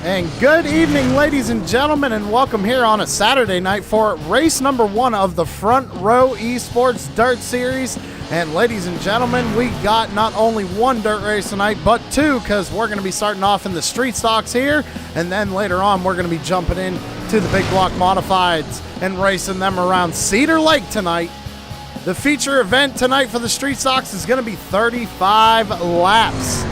And good evening, ladies and gentlemen, and welcome here on a Saturday night for race number 1 of the Front Row Esports Dirt Series. And ladies and gentlemen, we got not only 1 dirt race tonight, but 2, because we're going to be starting off in the street stocks here, and then later on we're going to be jumping in to the big block modifieds and racing them around Cedar Lake tonight. The feature event tonight for the street stocks is going to be 35 laps.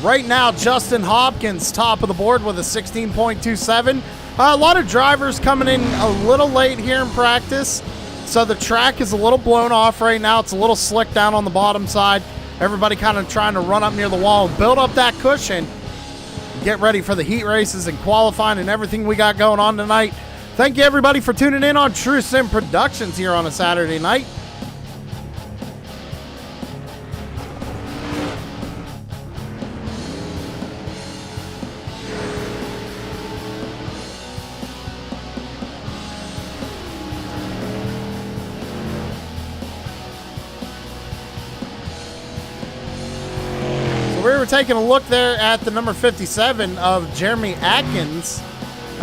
Right now, Justin Hopkins, top of the board with a 16.27. A lot of drivers coming in a little late here in practice, so the track is a little blown off right now. It's a little slick down on the bottom side. Everybody kind of trying to run up near the wall and build up that cushion. Get ready for the heat races and qualifying and everything we got going on tonight. Thank you, everybody, for tuning in on True Sim Productions here on a Saturday night. We were taking a look there at the number 57 of Jeremy Atkins.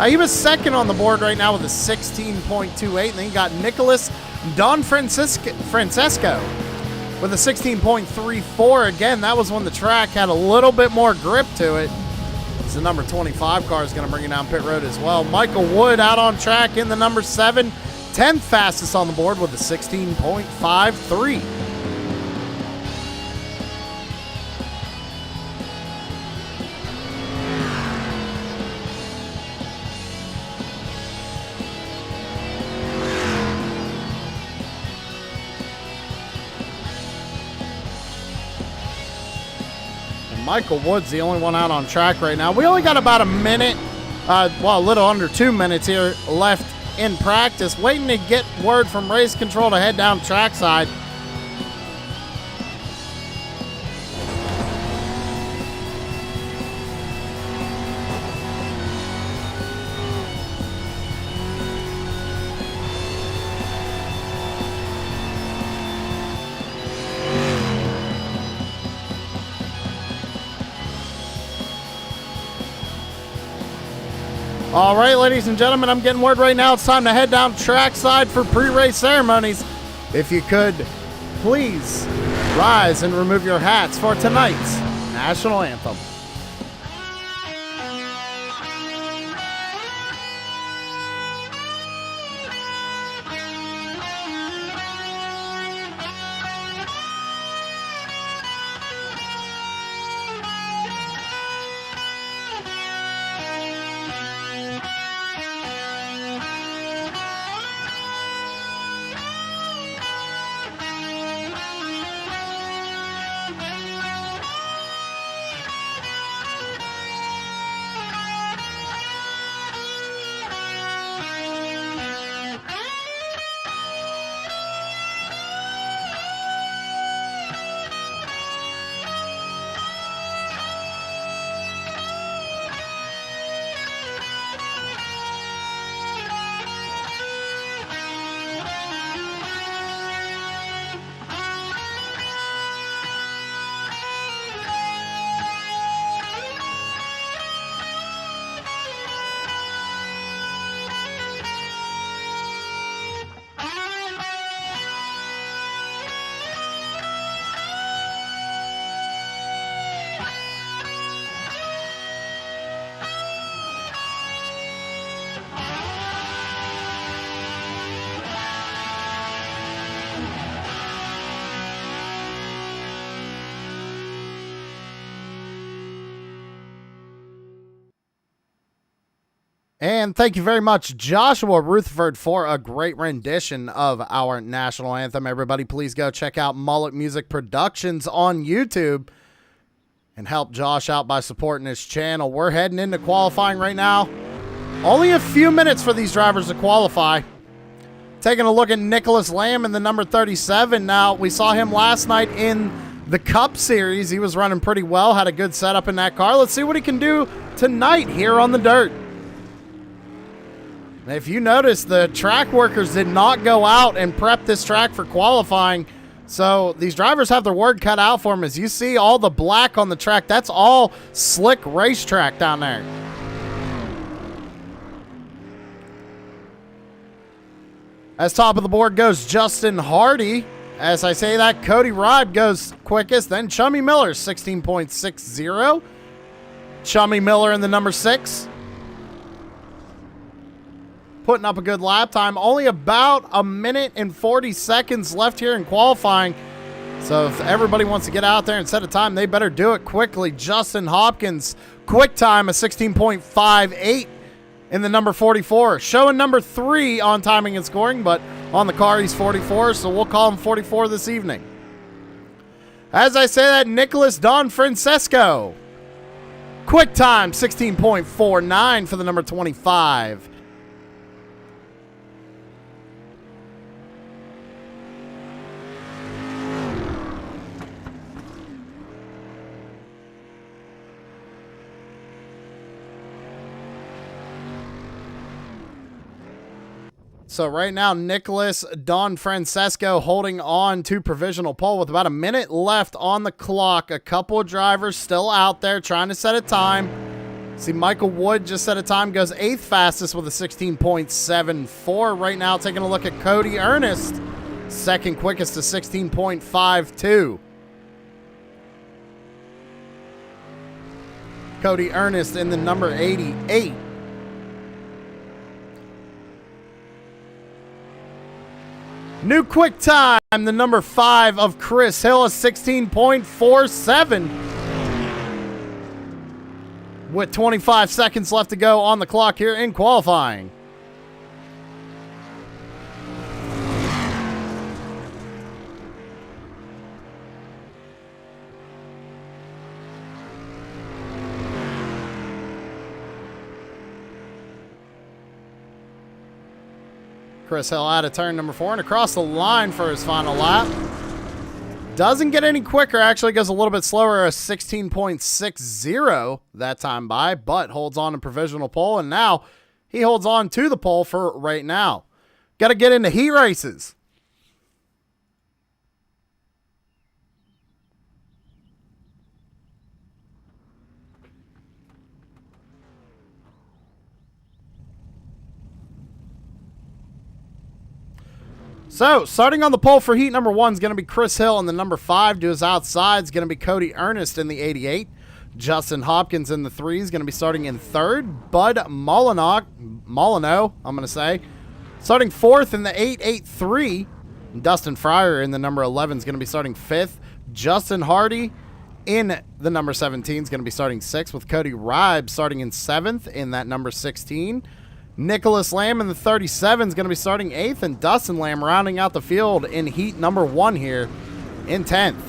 He was second on the board right now with a 16.28, and then you got Nicholas Don Francesco with a 16.34. Again, that was when the track had a little bit more grip to it. It's the number 25 car is going to bring you down pit road as well. Michael Wood out on track in the number 7, 10th fastest on the board with a 16.53. Michael Wood's the only one out on track right now. We only got about a minute, well, a little under 2 minutes here left in practice, waiting to get word from race control to head down trackside. All right, ladies and gentlemen, I'm getting word right now. It's time to head down trackside for pre-race ceremonies. If you could, please rise and remove your hats for tonight's national anthem. And thank you very much, Joshua Rutherford, for a great rendition of our national anthem. Everybody, please go check out Mullet Music Productions on YouTube and help Josh out by supporting his channel. We're heading into qualifying right now. Only a few minutes for these drivers to qualify. Taking a look at Nicholas Lamb in the number 37. Now, we saw him last night in the Cup Series. He was running pretty well, had a good setup in that car. Let's see what he can do tonight here on the dirt. If you notice, the track workers did not go out and prep this track for qualifying. So these drivers have their word cut out for them. As you see all the black on the track, that's all slick racetrack down there. As top of the board goes Justin Hardy. As I say that, Cody Ribe goes quickest. Then Chummy Miller, 16.60. Chummy Miller in the number 6. Putting up a good lap time. Only about a minute and 40 seconds left here in qualifying. So if everybody wants to get out there and set a time, they better do it quickly. Justin Hopkins, quick time of 16.58 in the number 44. Showing number 3 on timing and scoring, but on the car he's 44, so we'll call him 44 this evening. As I say that, Nicholas Don Francesco. Quick time, 16.49 for the number 25. So right now, Nicholas Don Francesco holding on to provisional pole with about a minute left on the clock. A couple of drivers still out there trying to set a time. See, Michael Wood just set a time, goes 8th fastest with a 16.74. Right now, taking a look at Cody Ernest, second quickest to 16.52. Cody Ernest in the number 88. New quick time, the number 5 of Chris Hill is 16.47. With 25 seconds left to go on the clock here in qualifying. Chris Hill out of turn number 4 and across the line for his final lap. Doesn't get any quicker, actually goes a little bit slower, a 16.60 that time by, but holds on to provisional pole, and now he holds on to the pole for right now. Got to get into heat races. So, starting on the pole for heat number 1 is going to be Chris Hill in the number 5. To his outside is going to be Cody Ernest in the 88. Justin Hopkins in the 3 is going to be starting in 3rd. Bud Molyneux, I'm going to say, starting 4th in the 883. Dustin Fryer in the number 11 is going to be starting 5th. Justin Hardy in the number 17 is going to be starting 6th, with Cody Ribe starting in 7th in that number 16. Nicholas Lamb in the 37 is going to be starting 8th, and Dustin Lamb rounding out the field in heat number 1 here in 10th.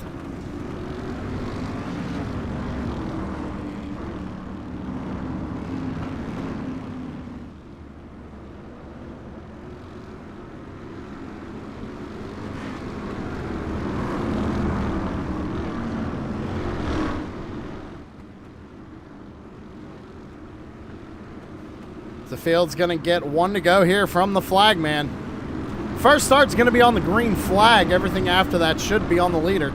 The field's going to get 1 to go here from the flagman. First start's going to be on the green flag. Everything after that should be on the leader.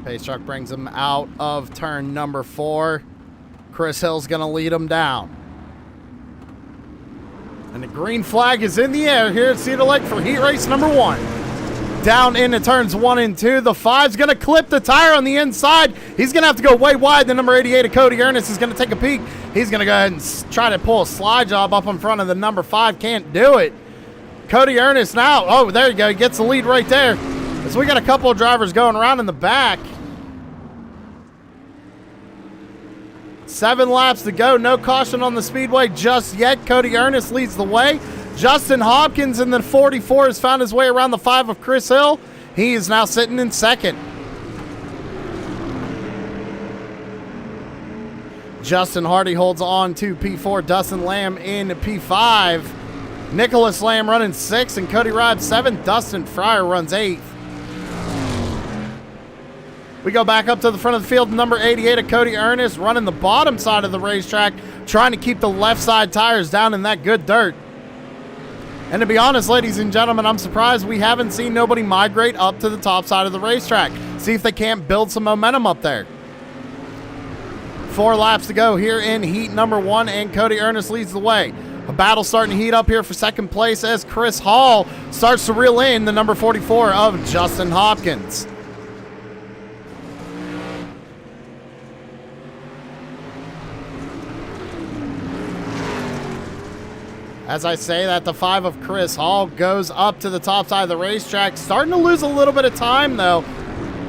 Pace truck brings him out of turn number 4. Chris Hill's going to lead him down. And the green flag is in the air here at Cedar Lake for heat race number 1. Down into turns 1 and 2. The 5's going to clip the tire on the inside. He's going to have to go way wide. The number 88 of Cody Ernest is going to take a peek. He's going to go ahead and try to pull a slide job up in front of the number 5. Can't do it. Cody Ernest now. Oh, there you go. He gets the lead right there. So we got a couple of drivers going around in the back. 7 laps to go. No caution on the speedway just yet. Cody Ernest leads the way. Justin Hopkins in the 44 has found his way around the 5 of Chris Hill. He is now sitting in 2nd. Justin Hardy holds on to P4. Dustin Lamb in P5. Nicholas Lamb running 6th and Cody Ribe 7th. Dustin Fryer runs 8th. We go back up to the front of the field. Number 88 of Cody Ernest running the bottom side of the racetrack, trying to keep the left side tires down in that good dirt. And to be honest, ladies and gentlemen, I'm surprised we haven't seen nobody migrate up to the top side of the racetrack. See if they can't build some momentum up there. 4 laps to go here in heat number 1, and Cody Ernest leads the way. A battle starting to heat up here for second place as Chris Hall starts to reel in the number 44 of Justin Hopkins. As I say that, the 5 of Chris Hall goes up to the top side of the racetrack. Starting to lose a little bit of time, though.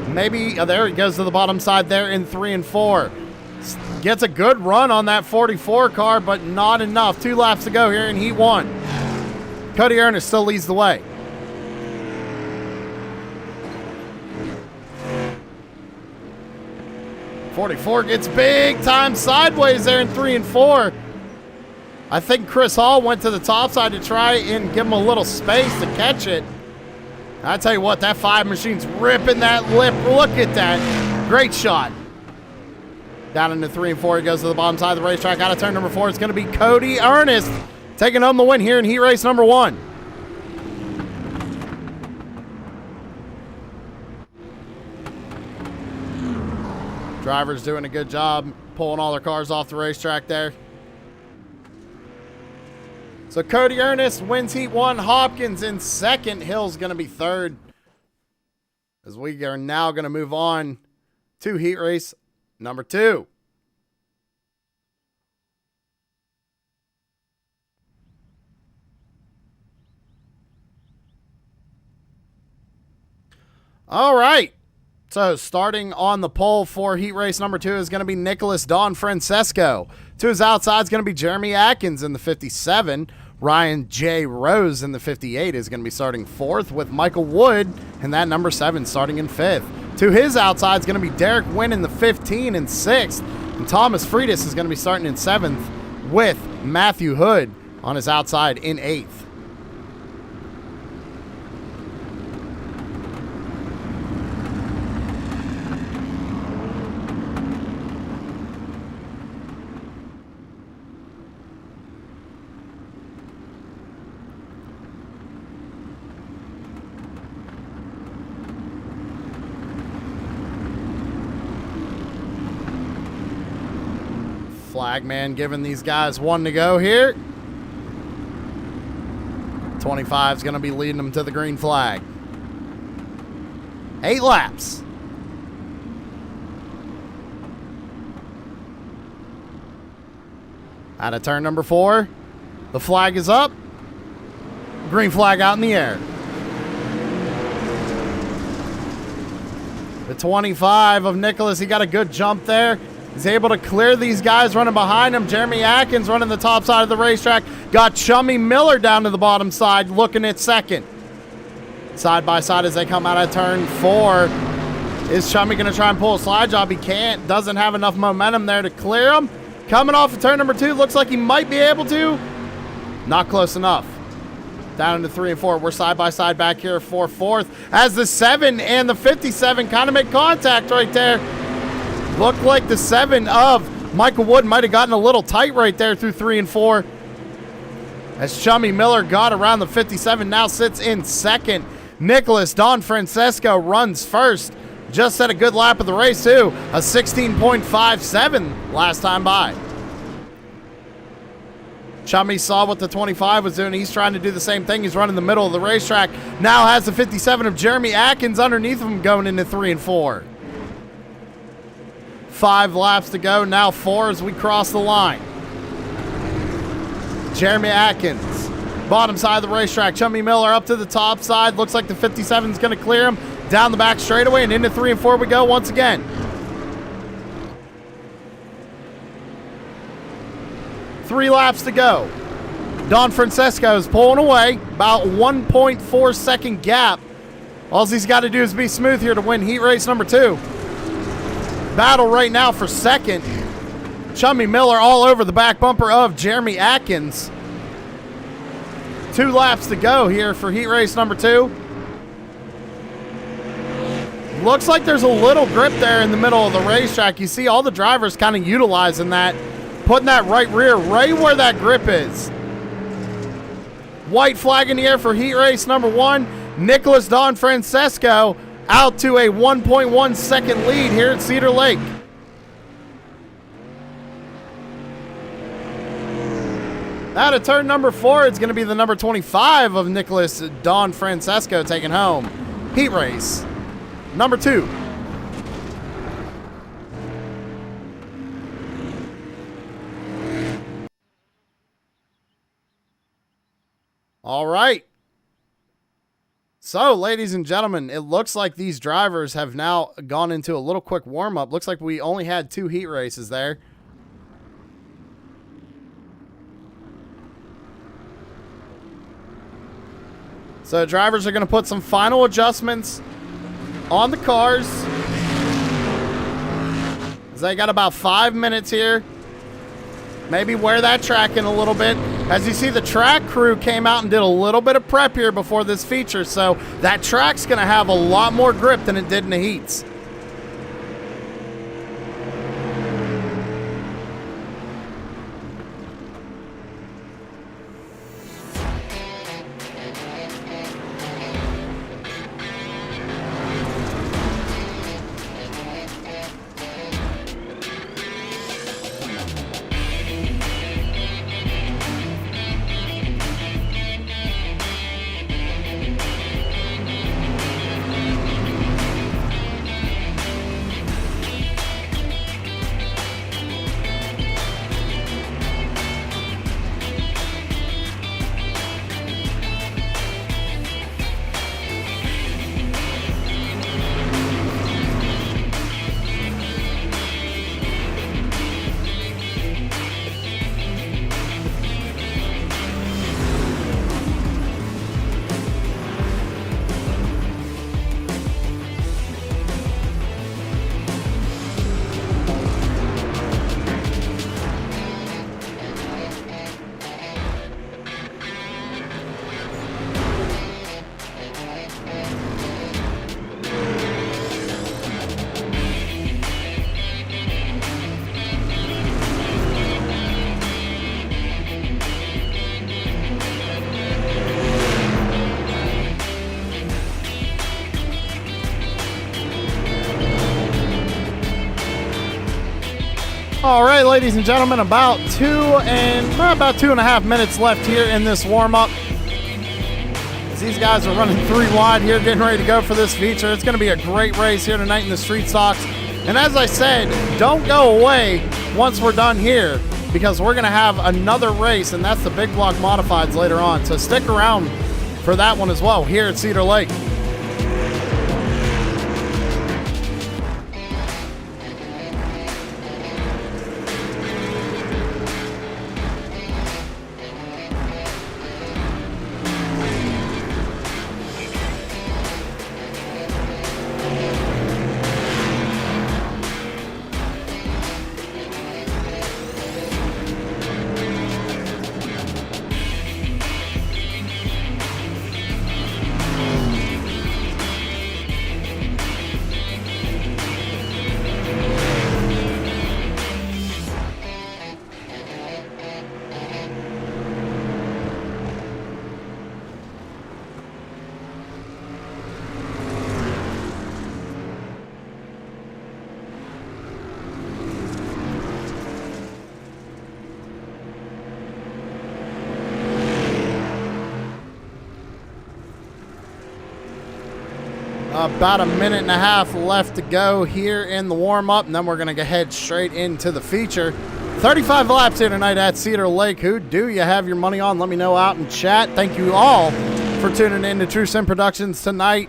Maybe, there he goes to the bottom side there in 3 and 4. Gets a good run on that 44 car, but not enough. 2 laps to go here in heat 1. Cody Ernest still leads the way. .44 gets big time sideways there in 3 and 4. I think Chris Hall went to the top side to try and give him a little space to catch it. I tell you what, that 5 machine's ripping that lip. Look at that. Great shot. Down into 3 and 4, he goes to the bottom side of the racetrack. Out of turn number 4, it's going to be Cody Ernest taking home the win here in heat race number 1. Drivers doing a good job pulling all their cars off the racetrack there. So Cody Ernest wins heat 1. Hopkins in second. Hill's going to be third. As we are now going to move on to heat race number 2. All right. So starting on the pole for heat race number 2 is going to be Nicholas Don Francesco. To his outside is going to be Jeremy Atkins in the 57. Ryan J. Rose in the 58 is going to be starting 4th, with Michael Wood in that number 7 starting in 5th. To his outside is going to be Derek Wynn in the 15 and 6th. And Thomas Freitas is going to be starting in 7th, with Matthew Hood on his outside in 8th. Flagman giving these guys 1 to go here. 25 is going to be leading them to the green flag. 8 laps. Out of turn number 4. The flag is up. Green flag out in the air. The 25 of Nicholas, he got a good jump there. He's able to clear these guys running behind him. Jeremy Atkins running the top side of the racetrack. Got Chummy Miller down to the bottom side looking at second. Side by side as they come out of turn 4. Is Chummy going to try and pull a slide job? He can't. Doesn't have enough momentum there to clear him. Coming off of turn number 2. Looks like he might be able to. Not close enough. Down into 3 and 4. We're side by side back here for 4th. As the 7 and the 57 kind of make contact right there. Looked like the 7 of Michael Wood might have gotten a little tight right there through 3 and 4. As Chummy Miller got around the 57, now sits in second. Nicholas Don Francesco runs first. Just had a good lap of the race too. A 16.57 last time by. Chummy saw what the 25 was doing. He's trying to do the same thing. He's running the middle of the racetrack. Now has the 57 of Jeremy Atkins underneath him going into 3 and 4. 5 laps to go. Now 4 as we cross the line. Jeremy Atkins, bottom side of the racetrack. Chummy Miller up to the top side. Looks like the 57 is going to clear him. Down the back straightaway and into 3 and 4 we go once again. 3 laps to go. Don Francesco is pulling away. About 1.4 second gap. All he's got to do is be smooth here to win heat race number 2. Battle right now for second. Chummy Miller all over the back bumper of Jeremy Atkins. 2 laps to go here for heat race number 2. Looks like there's a little grip there in the middle of the racetrack. You see all the drivers kind of utilizing that, putting that right rear right where that grip is. White flag in the air for heat race number 1. Nicholas Don Francesco out to a 1.1 second lead here at Cedar Lake. Out of turn number 4, it's going to be the number 25 of Nicholas Don Francesco taking home heat race number 2. All right. So, ladies and gentlemen, it looks like these drivers have now gone into a little quick warm-up. Looks like we only had 2 heat races there. So, drivers are going to put some final adjustments on the cars. They got about 5 minutes here. Maybe wear that track in a little bit. As you see, the track crew came out and did a little bit of prep here before this feature, so that track's going to have a lot more grip than it did in the heats. All right, ladies and gentlemen, about 2.5 minutes left here in this warm-up. As these guys are running 3 wide here, getting ready to go for this feature. It's going to be a great race here tonight in the street stocks. And as I said, don't go away once we're done here, because we're going to have another race, and that's the Big Block Modifieds later on. So stick around for that one as well here at Cedar Lake. About 1.5 minutes left to go here in the warm-up, and then we're going to head straight into the feature. 35 laps here tonight at Cedar Lake. Who do you have your money on? Let me know out in chat. Thank you all for tuning in to True Sim Productions tonight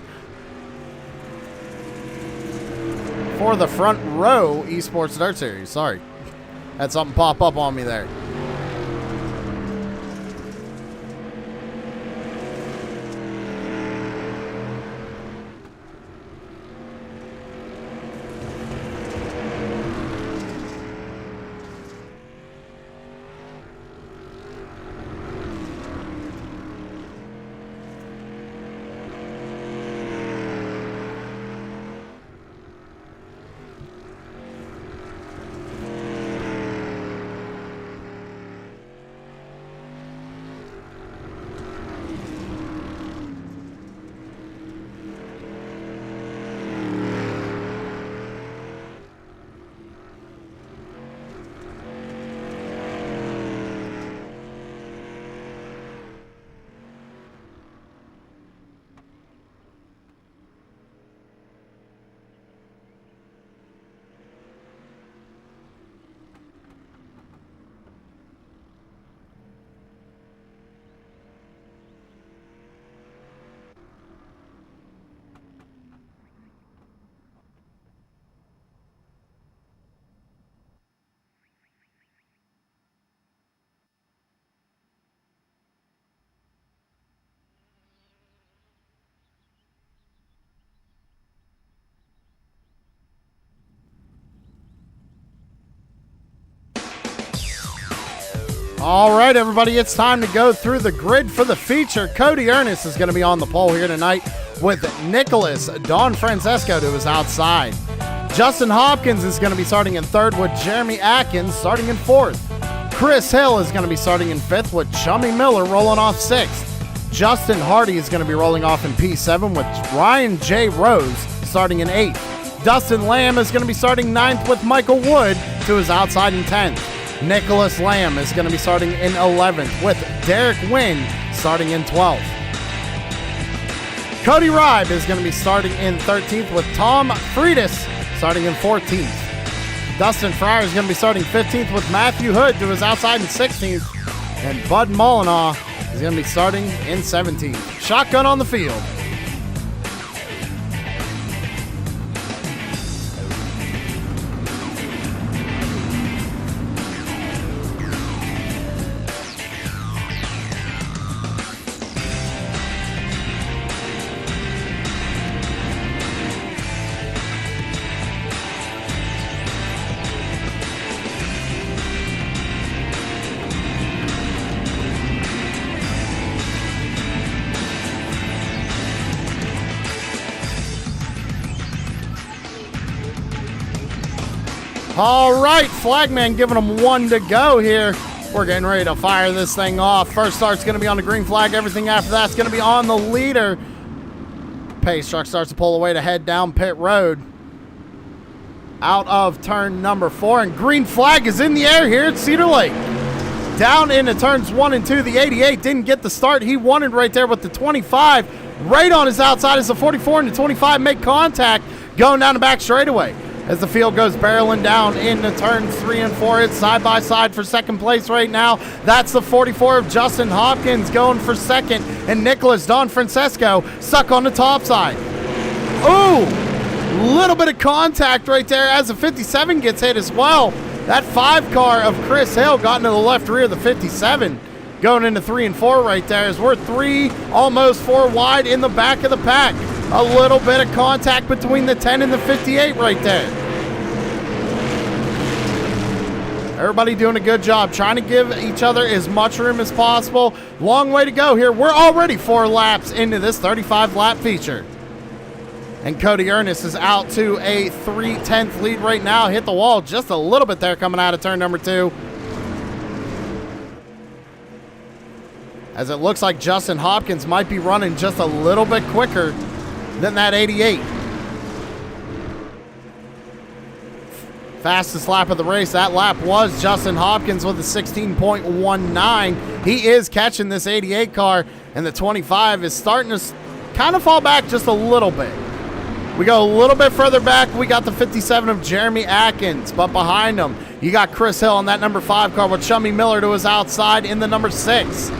for the Front Row Esports Dirt Series. Sorry, had something pop up on me there. All right, everybody, it's time to go through the grid for the feature. Cody Ernest is going to be on the pole here tonight with Nicholas Don Francesco to his outside. Justin Hopkins is going to be starting in third with Jeremy Atkins starting in fourth. Chris Hill is going to be starting in fifth with Chummy Miller rolling off sixth. Justin Hardy is going to be rolling off in P7 with Ryan J. Rose starting in eighth. Dustin Lamb is going to be starting ninth with Michael Wood to his outside in 10th. Nicholas Lamb is going to be starting in 11th with Derek Wynn starting in 12th. Cody Ribe is going to be starting in 13th with Tom Friedis starting in 14th. Dustin Fryer is going to be starting 15th with Matthew Hood to his outside in 16th. And Bud Mullinaw is going to be starting in 17th. Shotgun on the field. All right, flagman giving them one to go here. We're getting ready to fire this thing off. First start's going to be on the green flag. Everything after that's going to be on the leader. Pace truck starts to pull away to head down pit road. Out of turn number 4, and green flag is in the air here at Cedar Lake. Down into turns 1 and 2, the 88 didn't get the start he wanted right there with the 25. Right on his outside as the 44 and the 25 make contact going down the back straightaway. As the field goes barreling down into turns 3 and 4, it's side by side for second place right now. That's the 44 of Justin Hopkins going for second, and Nicholas Don Francesco stuck on the top side. Ooh, little bit of contact right there as the 57 gets hit as well. That 5 car of Chris Hill got into the left rear of the 57. Going into 3 and 4 right there as we're 3, almost 4 wide in the back of the pack. A little bit of contact between the 10 and the 58 right there. Everybody doing a good job, trying to give each other as much room as possible. Long way to go here. We're already 4 laps into this 35-lap feature. And Cody Ernest is out to a 3/10 lead right now. Hit the wall just a little bit there coming out of turn number 2. As it looks like Justin Hopkins might be running just a little bit quicker than that 88. Fastest lap of the race. That lap was Justin Hopkins with a 16.19. He is catching this 88 car, and the 25 is starting to kind of fall back just a little bit. We go a little bit further back. We got the 57 of Jeremy Atkins, but behind him, you got Chris Hill on that number 5 car with Chummy Miller to his outside in the number 6.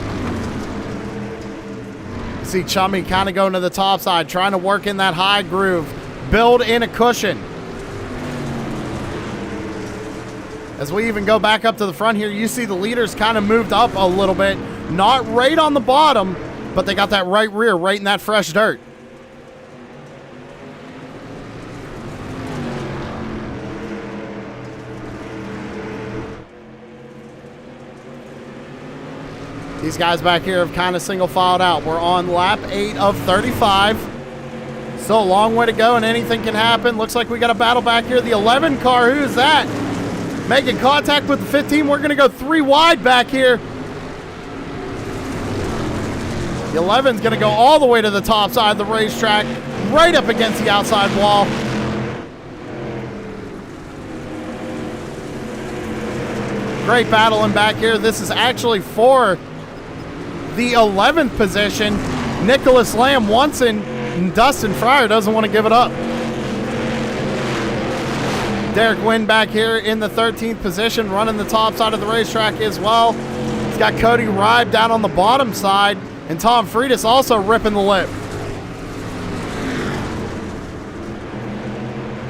See Chummy kind of going to the top side, trying to work in that high groove, build in a cushion. As we even go back up to the front here, you see the leaders kind of moved up a little bit. Not right on the bottom, but they got that right rear right in that fresh dirt. These guys back here have kind of single filed out. We're on lap 8 of 35. Still a long way to go and anything can happen. Looks like we got a battle back here. The 11 car, who is that? Making contact with the 15. We're going to go 3 wide back here. The 11's going to go all the way to the top side of the racetrack, right up against the outside wall. Great battling back here. This is actually for the 11th position. Nicholas Lamb wants in, and Dustin Fryer doesn't want to give it up. Derek Wynn back here in the 13th position, running the top side of the racetrack as well. He's got Cody Ribe down on the bottom side, and Tom Friedis also ripping the lip.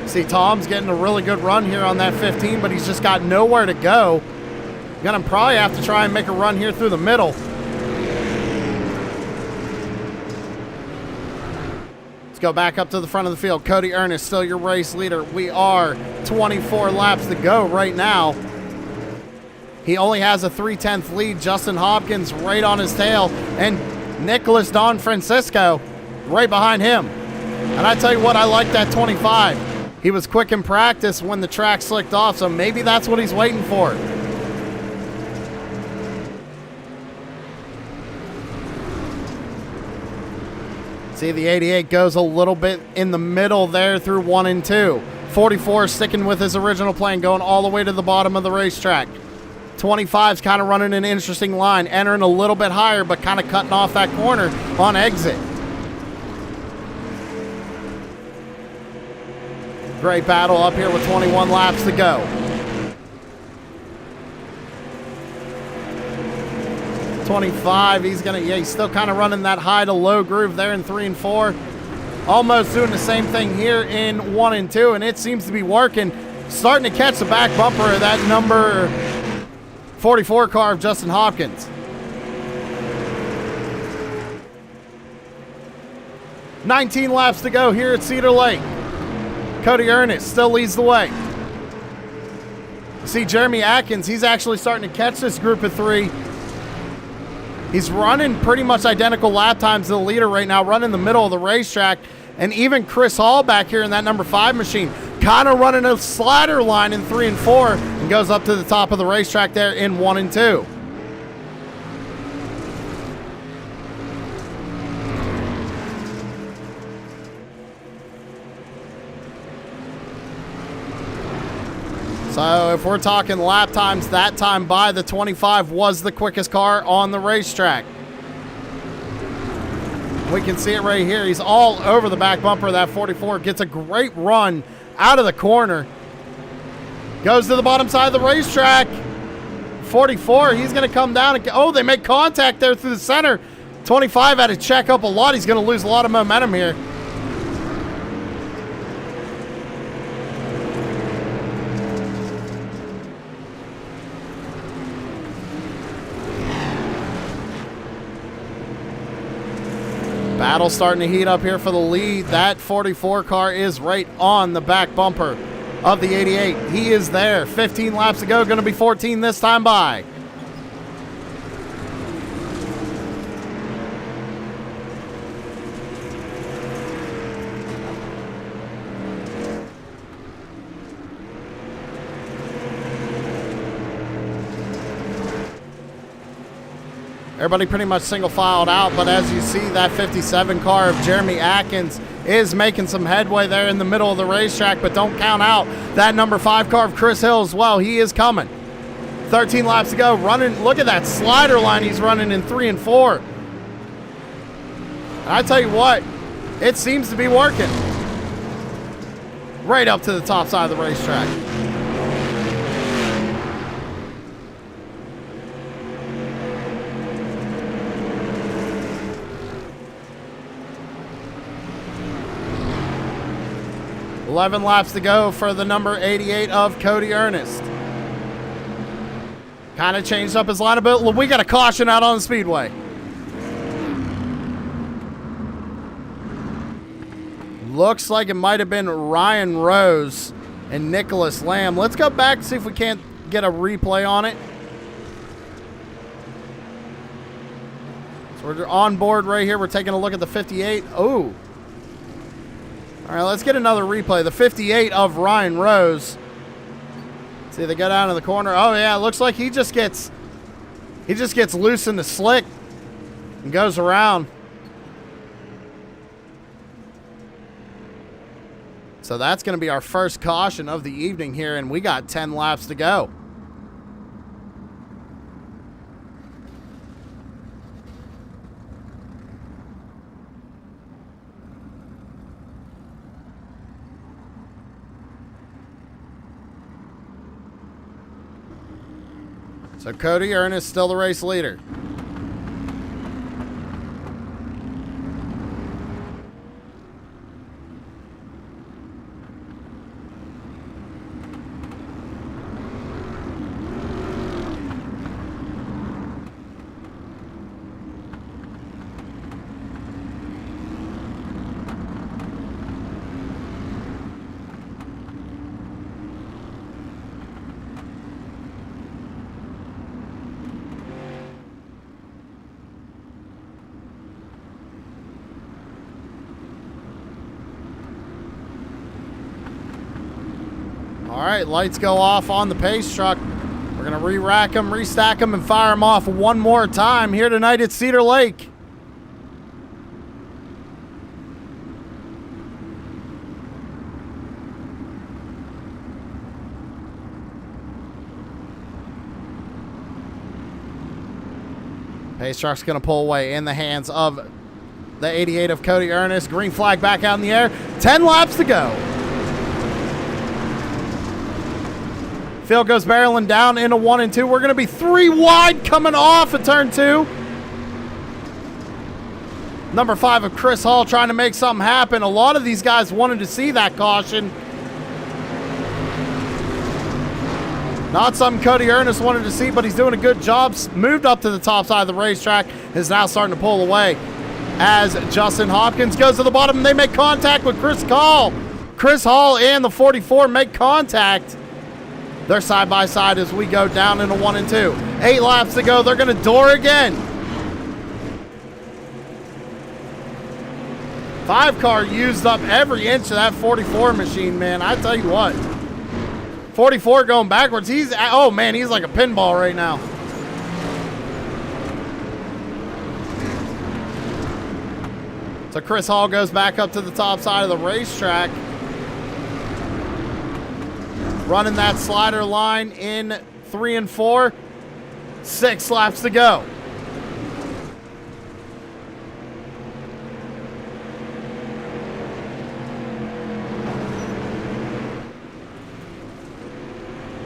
See, Tom's getting a really good run here on that 15, but he's just got nowhere to go. Gonna probably have to try and make a run here through the middle. Let's go back up to the front of the field. Cody Ernest, still your race leader. We are 24 laps to go right now. He only has a 3/10 lead. Justin Hopkins right on his tail, and Nicholas Don Francisco right behind him. And I tell you what, I like that 25. He was quick in practice when the track slicked off, so maybe that's what he's waiting for. See, the 88 goes a little bit in the middle there through 1 and 2. 44 sticking with his original plan, going all the way to the bottom of the racetrack. 25's kind of running an interesting line, entering a little bit higher, but kind of cutting off that corner on exit. Great battle up here with 21 laps to go. He's still kind of running that high to low groove there in 3 and 4. Almost doing the same thing here in 1 and 2, and it seems to be working. Starting to catch the back bumper of that number 44 car of Justin Hopkins. 19 laps to go here at Cedar Lake. Cody Ernest still leads the way. You see Jeremy Atkins, he's actually starting to catch this group of 3. He's running pretty much identical lap times to the leader right now, running the middle of the racetrack. And even Chris Hall back here in that number 5 machine, kind of running a slider line in 3 and 4 and goes up to the top of the racetrack there in 1 and 2. So if we're talking lap times, that time by the 25 was the quickest car on the racetrack. We can see it right here. He's all over the back bumper of that 44. Gets a great run out of the corner. Goes to the bottom side of the racetrack. 44, he's going to come down. And they make contact there through the center. 25 had to check up a lot. He's going to lose a lot of momentum here. Battle starting to heat up here for the lead. That 44 car is right on the back bumper of the 88. He is there. 15 laps to go. Going to be 14 this time by. Everybody pretty much single filed out, but as you see, that 57 car of Jeremy Atkins is making some headway there in the middle of the racetrack, but don't count out that number 5 car of Chris Hill as well. He is coming. 13 laps to go, running. Look at that slider line he's running in 3 and 4. And I tell you what, it seems to be working. Right up to the top side of the racetrack. $11 laps to go for the number 88 of Cody Ernest. Kind of changed up his line a bit. We got a caution out on the speedway. Looks like it might have been Ryan Rose and Nicholas Lamb. Let's go back and see if we can't get a replay on it. So we're on board right here. We're taking a look at the 58. Oh. All right, let's get another replay. The 58 of Ryan Rose. See, they go down to the corner. Oh yeah, it looks like he just gets loose in the slick and goes around. So that's going to be our first caution of the evening here, and we got 10 laps to go. So Cody Ernest still the race leader. All right, lights go off on the pace truck. We're going to re-rack them, restack them, and fire them off one more time here tonight at Cedar Lake. Pace truck's going to pull away in the hands of the 88 of Cody Ernest. Green flag back out in the air. 10 laps to go. Field goes barreling down into 1 and 2. We're going to be 3 wide coming off of turn 2. Number 5 of Chris Hall trying to make something happen. A lot of these guys wanted to see that caution. Not something Cody Ernest wanted to see, but he's doing a good job. Moved up to the top side of the racetrack. Is now starting to pull away as Justin Hopkins goes to the bottom, and they make contact with Chris Hall. Chris Hall and the 44 make contact. They're side by side as we go down into 1 and 2. 8 laps to go. They're going to door again. 5 car used up every inch of that 44 machine, man. I tell you what. 44 going backwards. Oh man, he's like a pinball right now. So Chris Hall goes back up to the top side of the racetrack. Running that slider line in 3 and 4. 6 laps to go.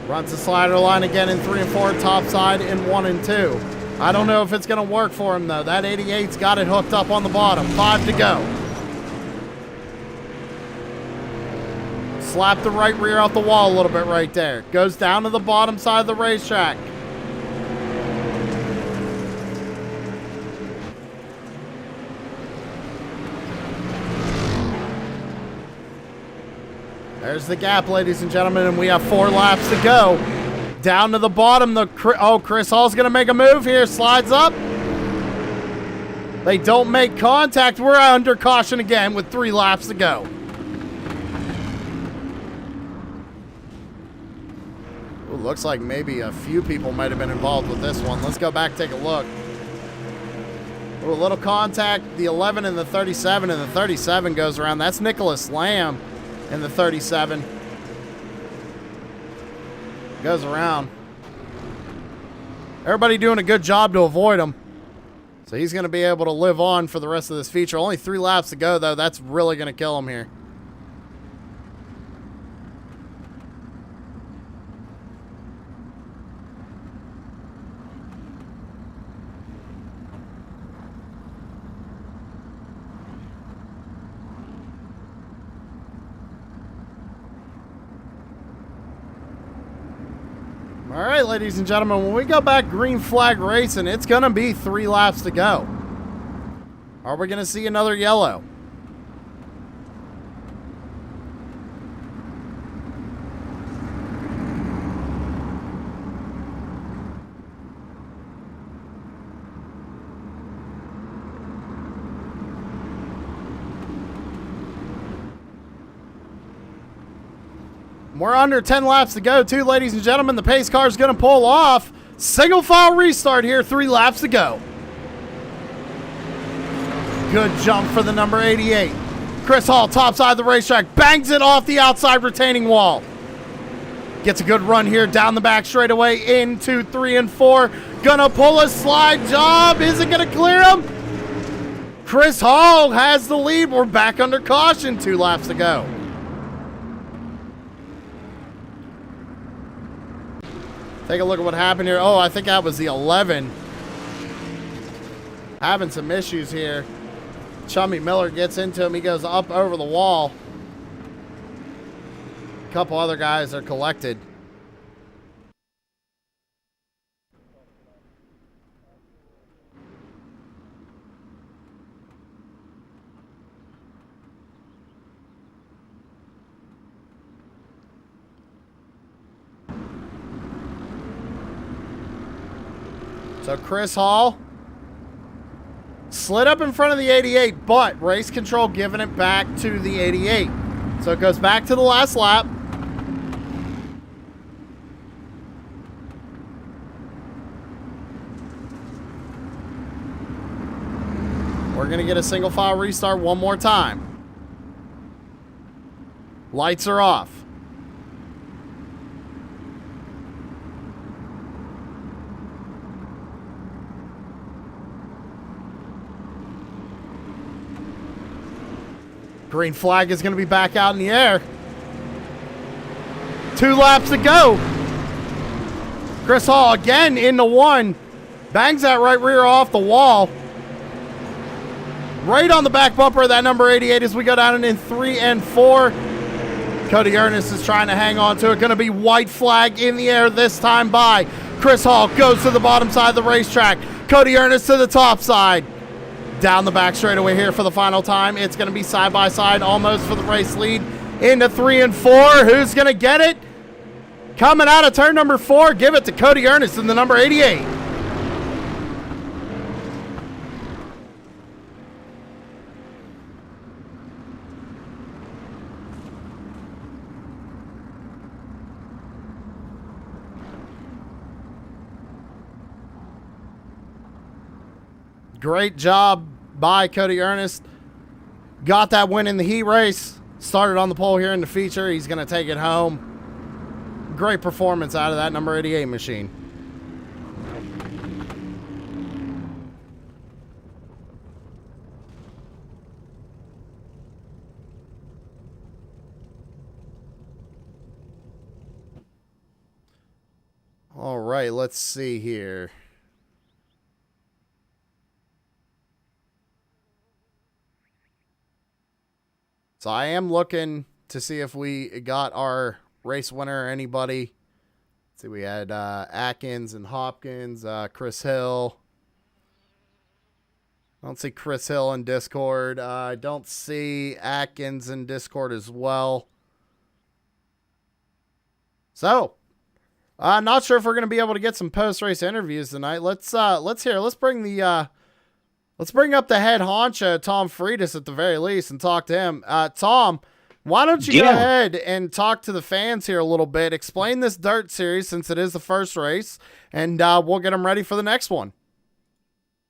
Runs the slider line again in 3 and 4, top side in 1 and 2. I don't know if it's going to work for him, though. That 88's got it hooked up on the bottom. 5 to go. Slap the right rear off the wall a little bit right there. Goes down to the bottom side of the racetrack. There's the gap, ladies and gentlemen, and we have 4 laps to go. Down to the bottom, Chris Hall's going to make a move here. Slides up. They don't make contact. We're under caution again with 3 laps to go. Ooh, looks like maybe a few people might have been involved with this one. Let's go back, take a look. Ooh, a little contact. The 11 and the 37, and the 37 goes around. That's Nicholas Lamb. In the 37. Goes around. Everybody doing a good job to avoid him. So he's going to be able to live on for the rest of this feature. Only 3 laps to go, though. That's really going to kill him here. All right, ladies and gentlemen, when we go back green flag racing, it's going to be 3 laps to go. Are we going to see another yellow? We're under 10 laps to go, too, ladies and gentlemen. The pace car is going to pull off. Single file restart here. 3 laps to go. Good jump for the number 88. Chris Hall, top side of the racetrack, bangs it off the outside retaining wall. Gets a good run here down the back straightaway into 3 and 4. Gonna pull a slide job. Is it gonna clear him? Chris Hall has the lead. We're back under caution. 2 laps to go. Take a look at what happened here. Oh, I think that was the 11. Having some issues here. Chummy Miller gets into him. He goes up over the wall. A couple other guys are collected. So Chris Hall slid up in front of the 88, but race control giving it back to the 88. So it goes back to the last lap. going to get a single file restart one more time. Lights are off. Green flag is going to be back out in the air. 2 laps to go. Chris Hall again into one. Bangs that right rear off the wall. Right on the back bumper of that number 88 as we go down in 3 and 4. Cody Ernest is trying to hang on to it. Going to be white flag in the air this time by Chris Hall. Goes to the bottom side of the racetrack. Cody Ernest to the top side. Down the back straightaway here for the final time. It's going to be side by side almost for the race lead into 3 and 4. Who's going to get it? Coming out of turn number 4, give it to Cody Ernest in the number 88. Great job by Cody Ernest. Got that win in the heat race. Started on the pole here in the feature. He's going to take it home. Great performance out of that number 88 machine. All right, let's see here. So I am looking to see if we got our race winner or anybody. Let's see, we had Atkins and Hopkins, Chris Hill. I don't see Chris Hill in Discord. I don't see Atkins in Discord as well. So, not sure if we're going to be able to get some post-race interviews tonight. Let's bring the let's bring up the head honcho, Tom Freitas, at the very least, and talk to him. Tom, why don't you go ahead and talk to the fans here a little bit? Explain this dirt series since it is the first race, and we'll get them ready for the next one.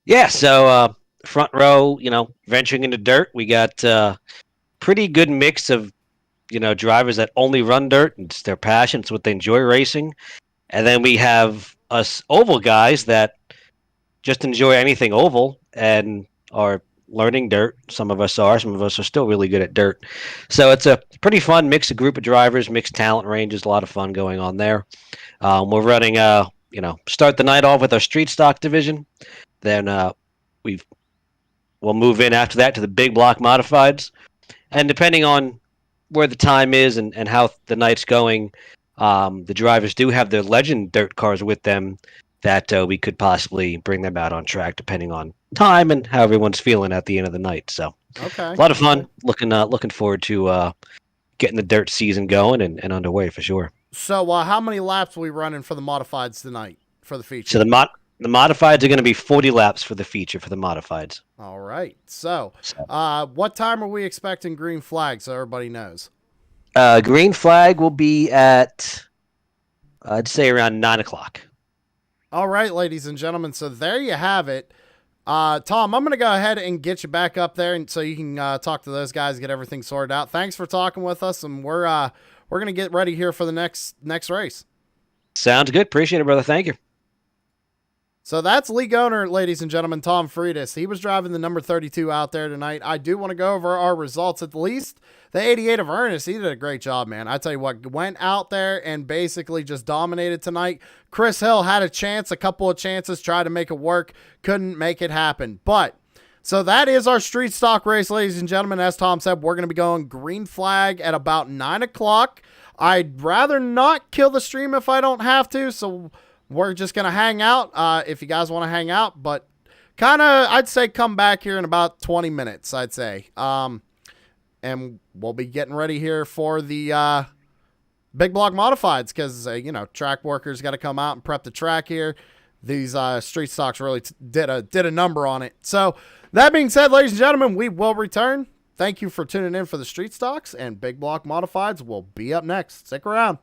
Yeah, so front row, venturing into dirt, we got pretty good mix of, drivers that only run dirt. It's their passion. It's what they enjoy racing. And then we have us oval guys that just enjoy anything oval and are learning dirt. Some of us are still really good at dirt. So it's a pretty fun mix of group of drivers, mixed talent ranges, a lot of fun going on there. We're running, start the night off with our street stock division. Then we'll move in after that to the big block modifieds. And depending on where the time is and how the night's going, the drivers do have their legend dirt cars with them that we could possibly bring them out on track depending on time and how everyone's feeling at the end of the night. So okay, a lot of fun. Looking forward to getting the dirt season going and underway for sure. So how many laps are we running for the modifieds tonight for the feature? So the modifieds are going to be 40 laps for the feature for the modifieds. All right. So what time are we expecting green flag so everybody knows? Green flag will be at, I'd say, around 9 o'clock. All right, ladies and gentlemen. So there you have it. Tom, I'm going to go ahead and get you back up there and so you can talk to those guys, get everything sorted out. Thanks for talking with us, and we're going to get ready here for the next race. Sounds good. Appreciate it, brother. Thank you. So that's league owner, ladies and gentlemen, Tom Freitas. He was driving the number 32 out there tonight. I do want to go over our results. At least the 88 of Ernest, he did a great job, man. I tell you what, went out there and basically just dominated tonight. Chris Hill had a couple of chances, tried to make it work, couldn't make it happen. But so that is our street stock race, ladies and gentlemen. As Tom said, we're going to be going green flag at about 9 o'clock. I'd rather not kill the stream if I don't have to, so we're just going to hang out if you guys want to hang out, but kind of, I'd say come back here in about 20 minutes, I'd say. And we'll be getting ready here for the big block modifieds because, track workers got to come out and prep the track here. These street stocks really did a number on it. So that being said, ladies and gentlemen, we will return. Thank you for tuning in for the street stocks, and big block modifieds will be up next. Stick around.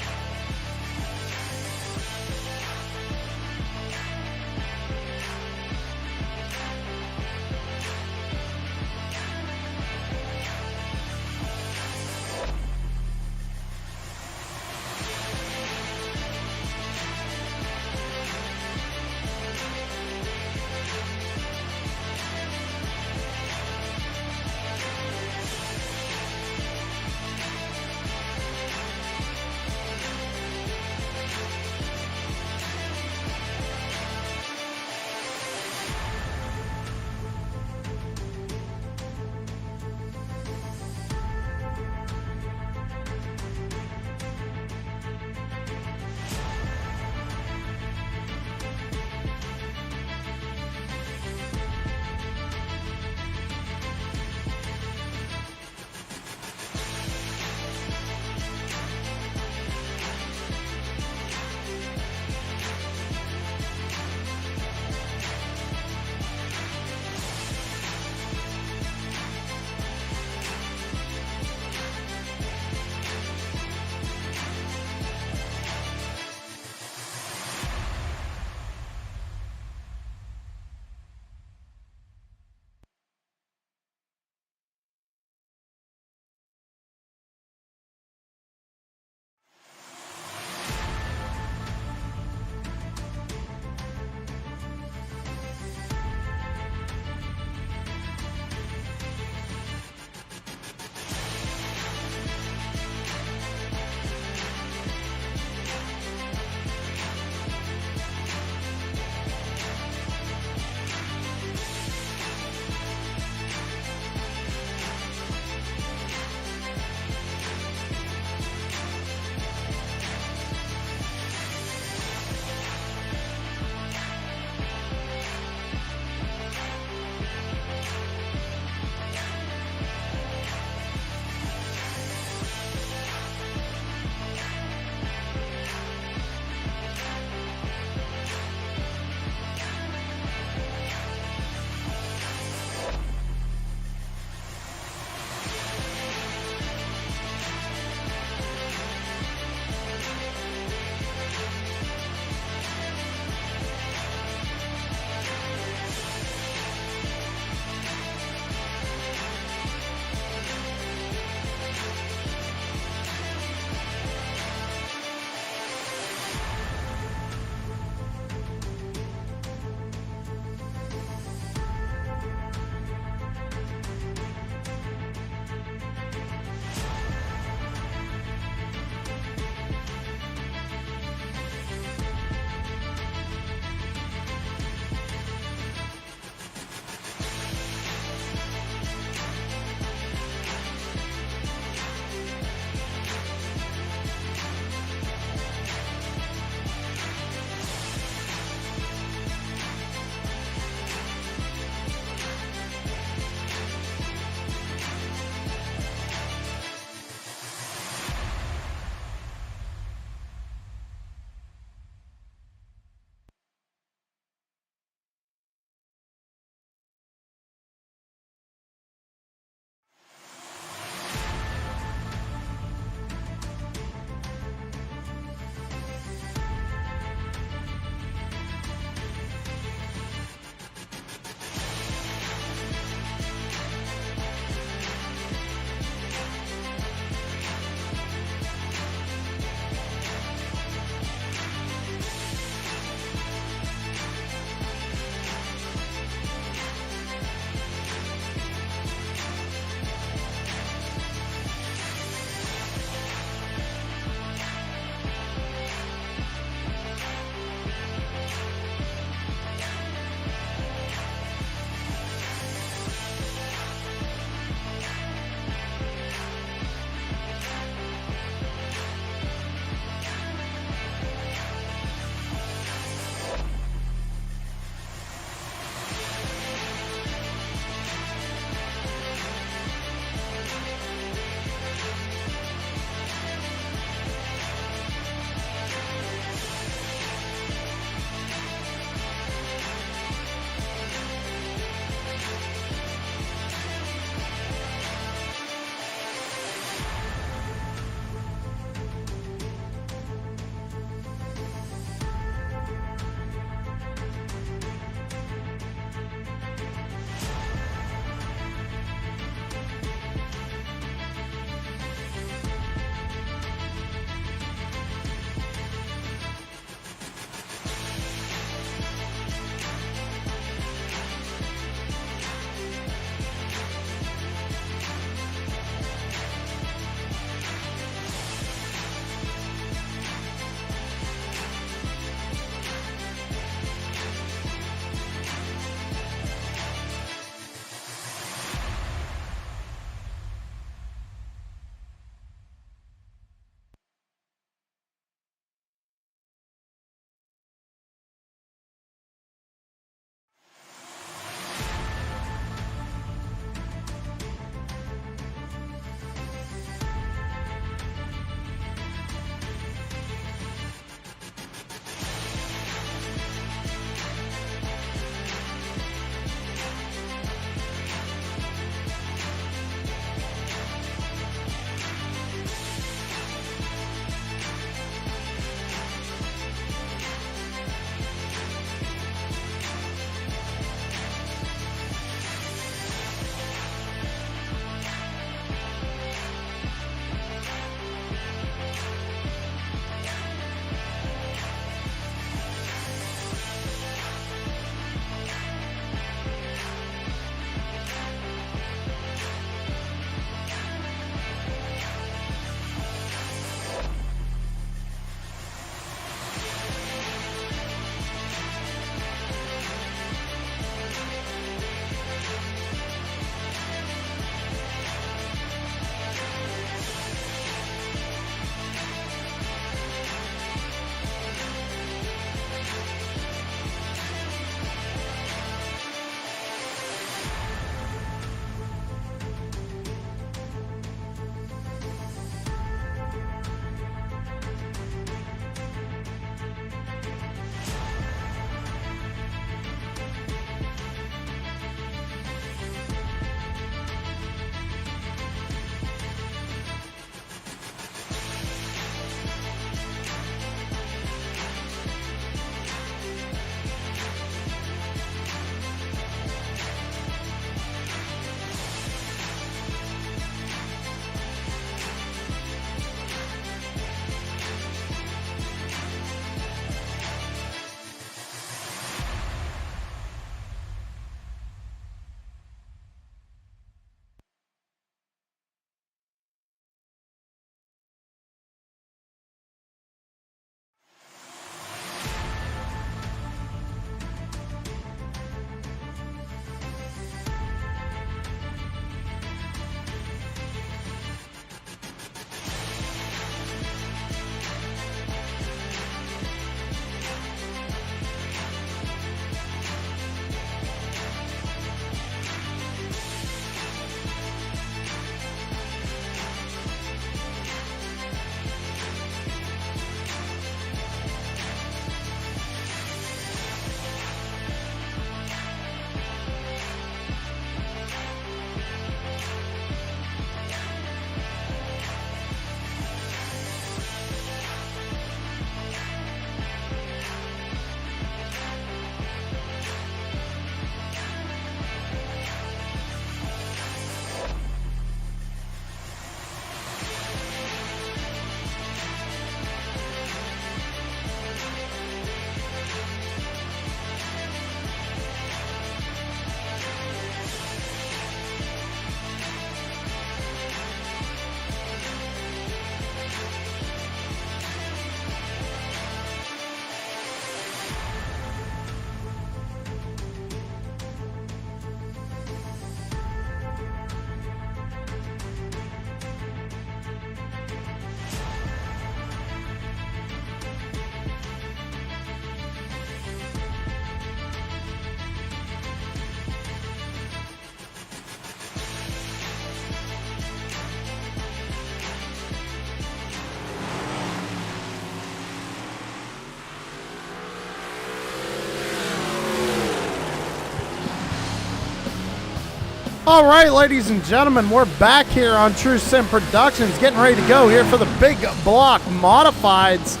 All right, ladies and gentlemen, we're back here on True Sim Productions, getting ready to go here for the big block modifieds.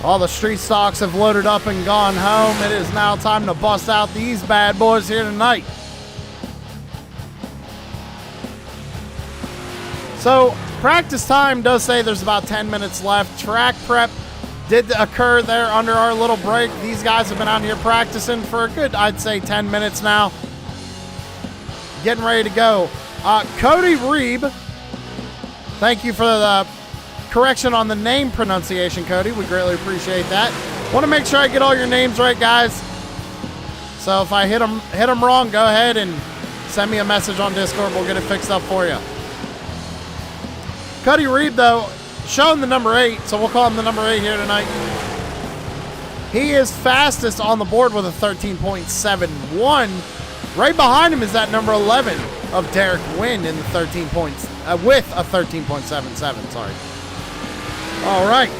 All the street stocks have loaded up and gone home. It is now time to bust out these bad boys here tonight. So, practice time does say there's about 10 minutes left. Track prep did occur there under our little break. These guys have been out here practicing for a good, I'd say, 10 minutes now. Getting ready to go. Cody Reeb, thank you for the correction on the name pronunciation, Cody. We greatly appreciate that. Want to make sure I get all your names right, guys. So if I hit them wrong, go ahead and send me a message on Discord. We'll get it fixed up for you. Cody Reeb, though, showing the number 8, so we'll call him the number 8 here tonight. He is fastest on the board with a 13.71. Right behind him is that number 11 of Derek Wynn in the 13 points with a 13.77. Sorry. All right.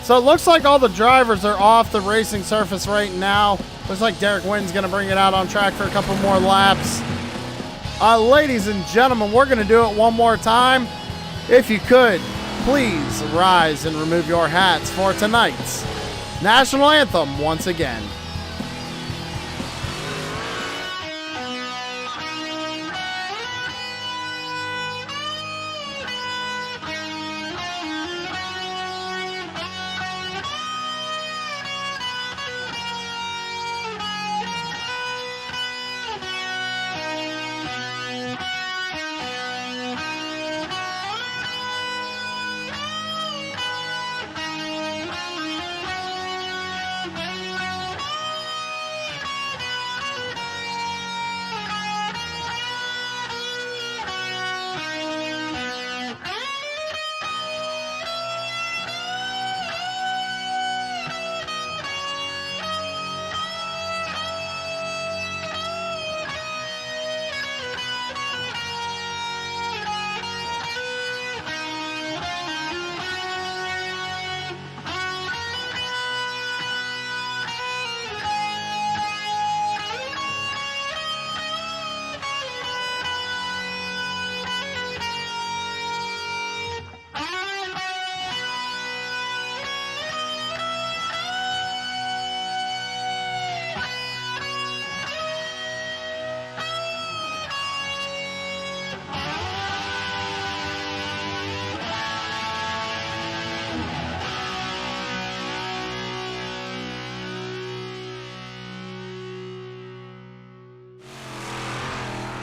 So it looks like all the drivers are off the racing surface right now. Looks like Derek Wynn's going to bring it out on track for a couple more laps. Ladies and gentlemen, we're going to do it one more time. If you could, please rise and remove your hats for tonight's national anthem once again.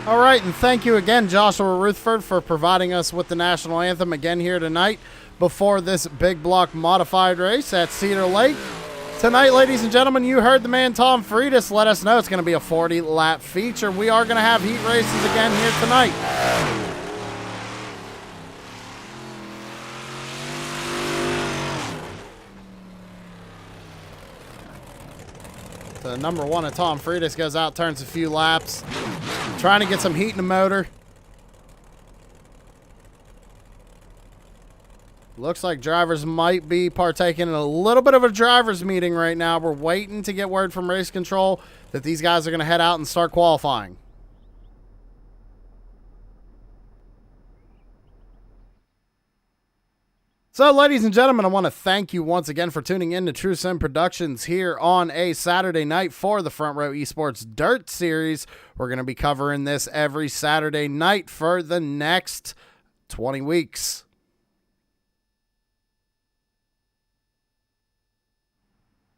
All right, and thank you again, Joshua Ruthford, for providing us with the national anthem again here tonight before this big block modified race at Cedar Lake. Tonight, ladies and gentlemen, you heard the man Tom Freitas let us know it's going to be a 40-lap feature. We are going to have heat races again here tonight. The number 1 of Tom Freitas goes out, turns a few laps, trying to get some heat in the motor. Looks like drivers might be partaking in a little bit of a driver's meeting right now. We're waiting to get word from race control that these guys are going to head out and start qualifying. So, ladies and gentlemen, I want to thank you once again for tuning in to True Sim Productions here on a Saturday night for the Front Row Esports Dirt Series. We're going to be covering this every Saturday night for the next 20 weeks.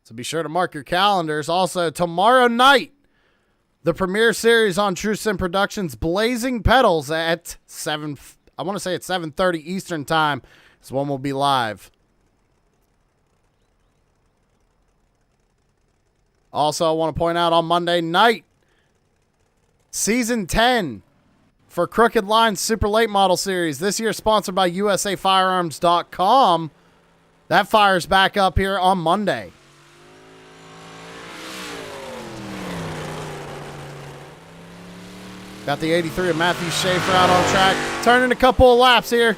So be sure to mark your calendars. Also, tomorrow night, the premiere series on True Sim Productions, Blazing Pedals, at 7:30 Eastern Time is when we'll be live. Also, I want to point out on Monday night, Season 10 for Crooked Lines Super Late Model Series, this year sponsored by USAFirearms.com. That fires back up here on Monday. Got the 83 of Matthew Schaefer out on track. Turning a couple of laps here.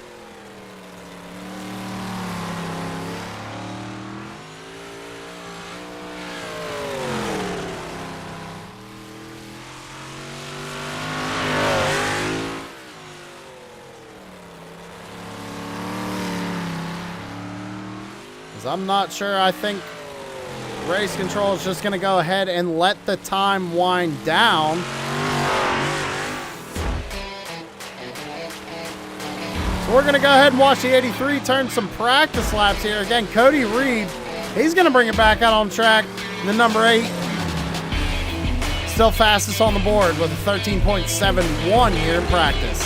I'm not sure. I think Race Control is just going to go ahead and let the time wind down. So we're going to go ahead and watch the 83 turn some practice laps here. Again, Cody Reed, he's going to bring it back out on track. The number 8, still fastest on the board with a 13.71 here in practice.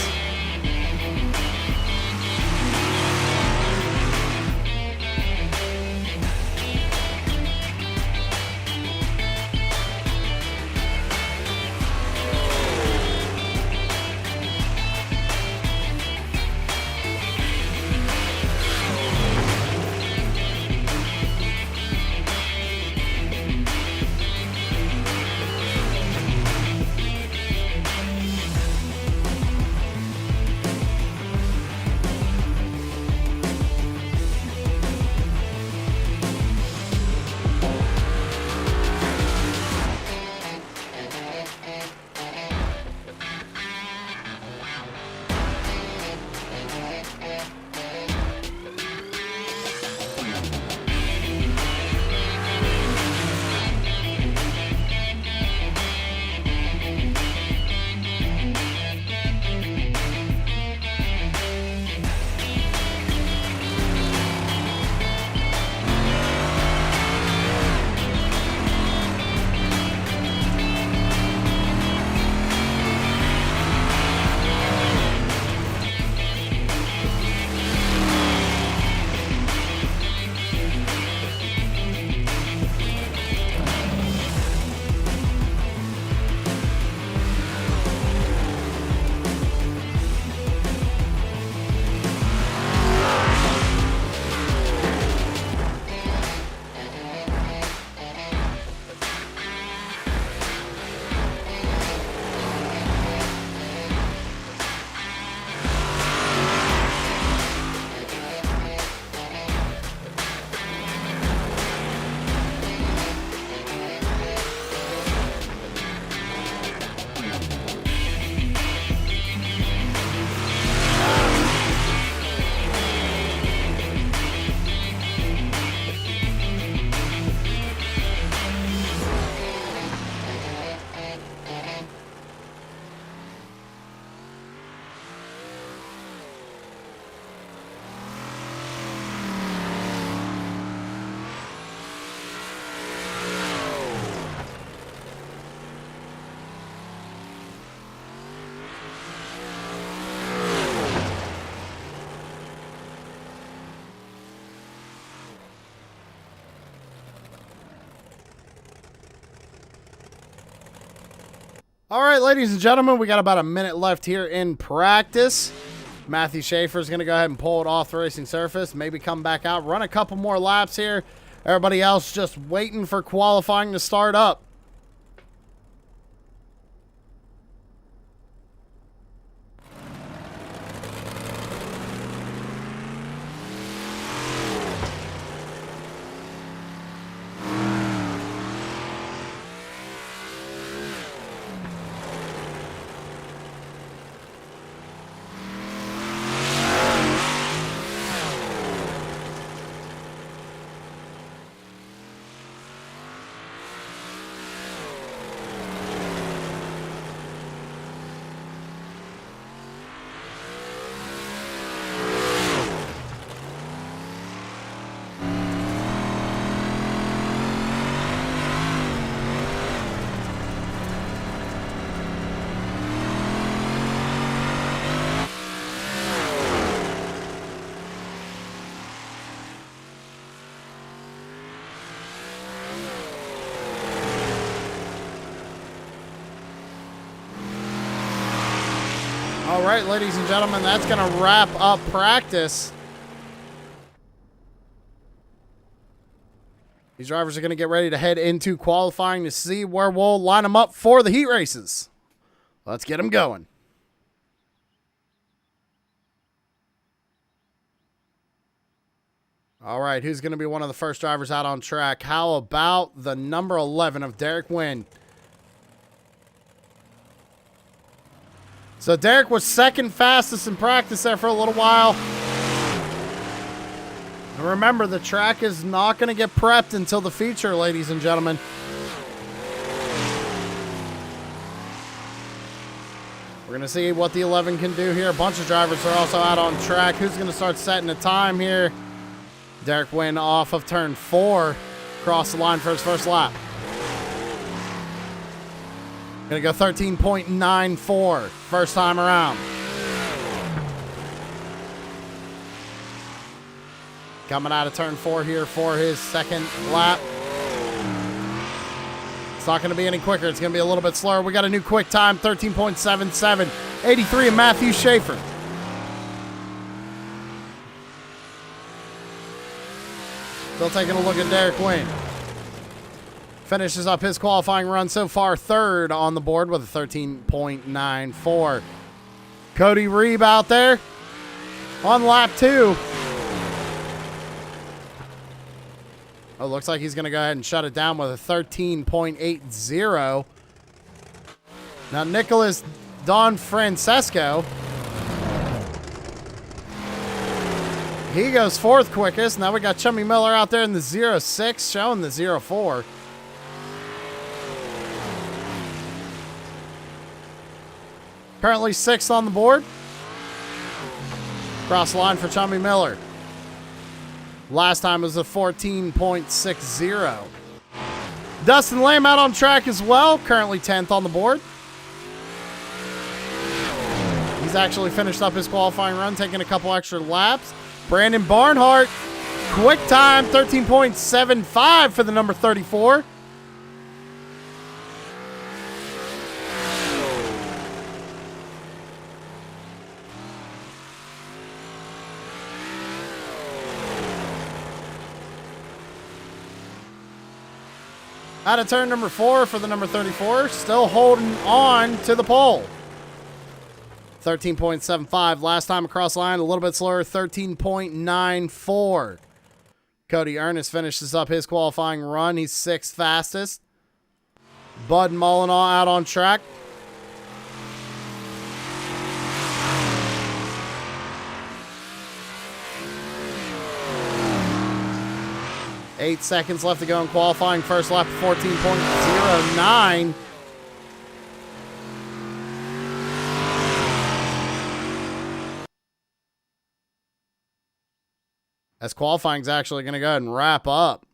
All right, ladies and gentlemen, we got about a minute left here in practice. Matthew Schaefer is going to go ahead and pull it off the racing surface, maybe come back out, run a couple more laps here. Everybody else just waiting for qualifying to start up. All right, ladies and gentlemen, that's going to wrap up practice. These drivers are going to get ready to head into qualifying to see where we'll line them up for the heat races. Let's get them going. All right, who's going to be one of the first drivers out on track? How about the number 11 of Derek Wynn? So Derek was second fastest in practice there for a little while. And remember, the track is not going to get prepped until the feature, ladies and gentlemen. We're going to see what the 11 can do here. A bunch of drivers are also out on track. Who's going to start setting a time here? Derek Wynn off of turn 4. Cross the line for his first lap. Going to go 13.94 first time around. Coming out of turn 4 here for his second lap. It's not going to be any quicker. It's going to be a little bit slower. We got a new quick time, 13.77. 83 of Matthew Schaefer. Still taking a look at Derek Wynn. Finishes up his qualifying run so far, third on the board with a 13.94. Cody Reeb out there on lap 2. Oh, looks like he's going to go ahead and shut it down with a 13.80. Now, Nicholas Don Francesco, he goes fourth quickest. Now we got Chummy Miller out there in the 06, showing the 04. Currently sixth on the board. Cross the line for Chummy Miller. Last time was a 14.60. Dustin Lamb out on track as well. Currently 10th on the board. He's actually finished up his qualifying run, taking a couple extra laps. Brandon Barnhart, quick time, 13.75 for the number 34. Out of turn number 4 for the number 34, still holding on to the pole. 13.75. Last time across the line, a little bit slower, 13.94. Cody Ernest finishes up his qualifying run. He's sixth fastest. Bud Mullinaw out on track. Eight seconds left to go in qualifying. First lap, 14.09. As qualifying is actually going to go ahead and wrap up.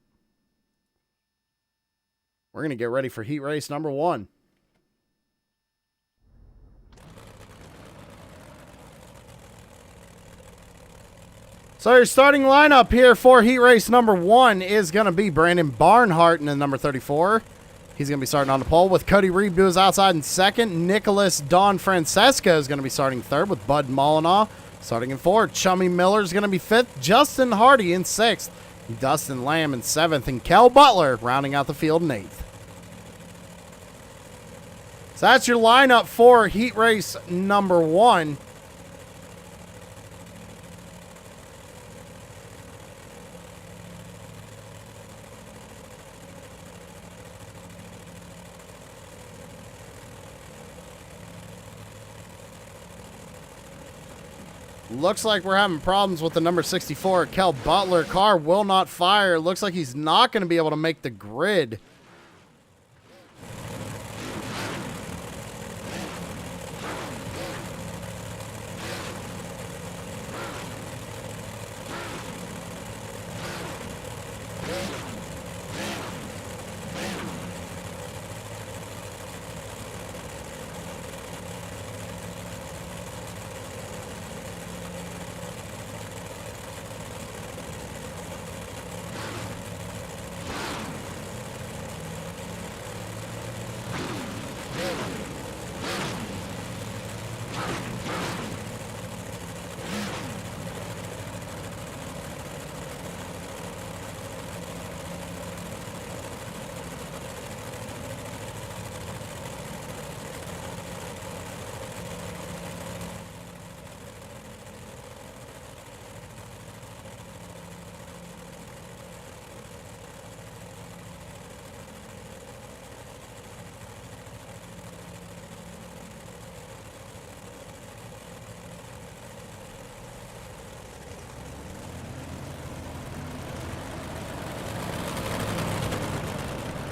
We're going to get ready for heat race number 1. So your starting lineup here for heat race number 1 is going to be Brandon Barnhart in the number 34. He's going to be starting on the pole with Cody Reeb who is outside in second. Nicholas Don Francesco is going to be starting third with Bud Mullinaw starting in fourth. Chummy Miller is going to be fifth. Justin Hardy in sixth. Dustin Lamb in seventh. And Kel Butler rounding out the field in eighth. So that's your lineup for heat race number 1. Looks like we're having problems with the number 64. Kel Butler car will not fire. Looks like he's not going to be able to make the grid.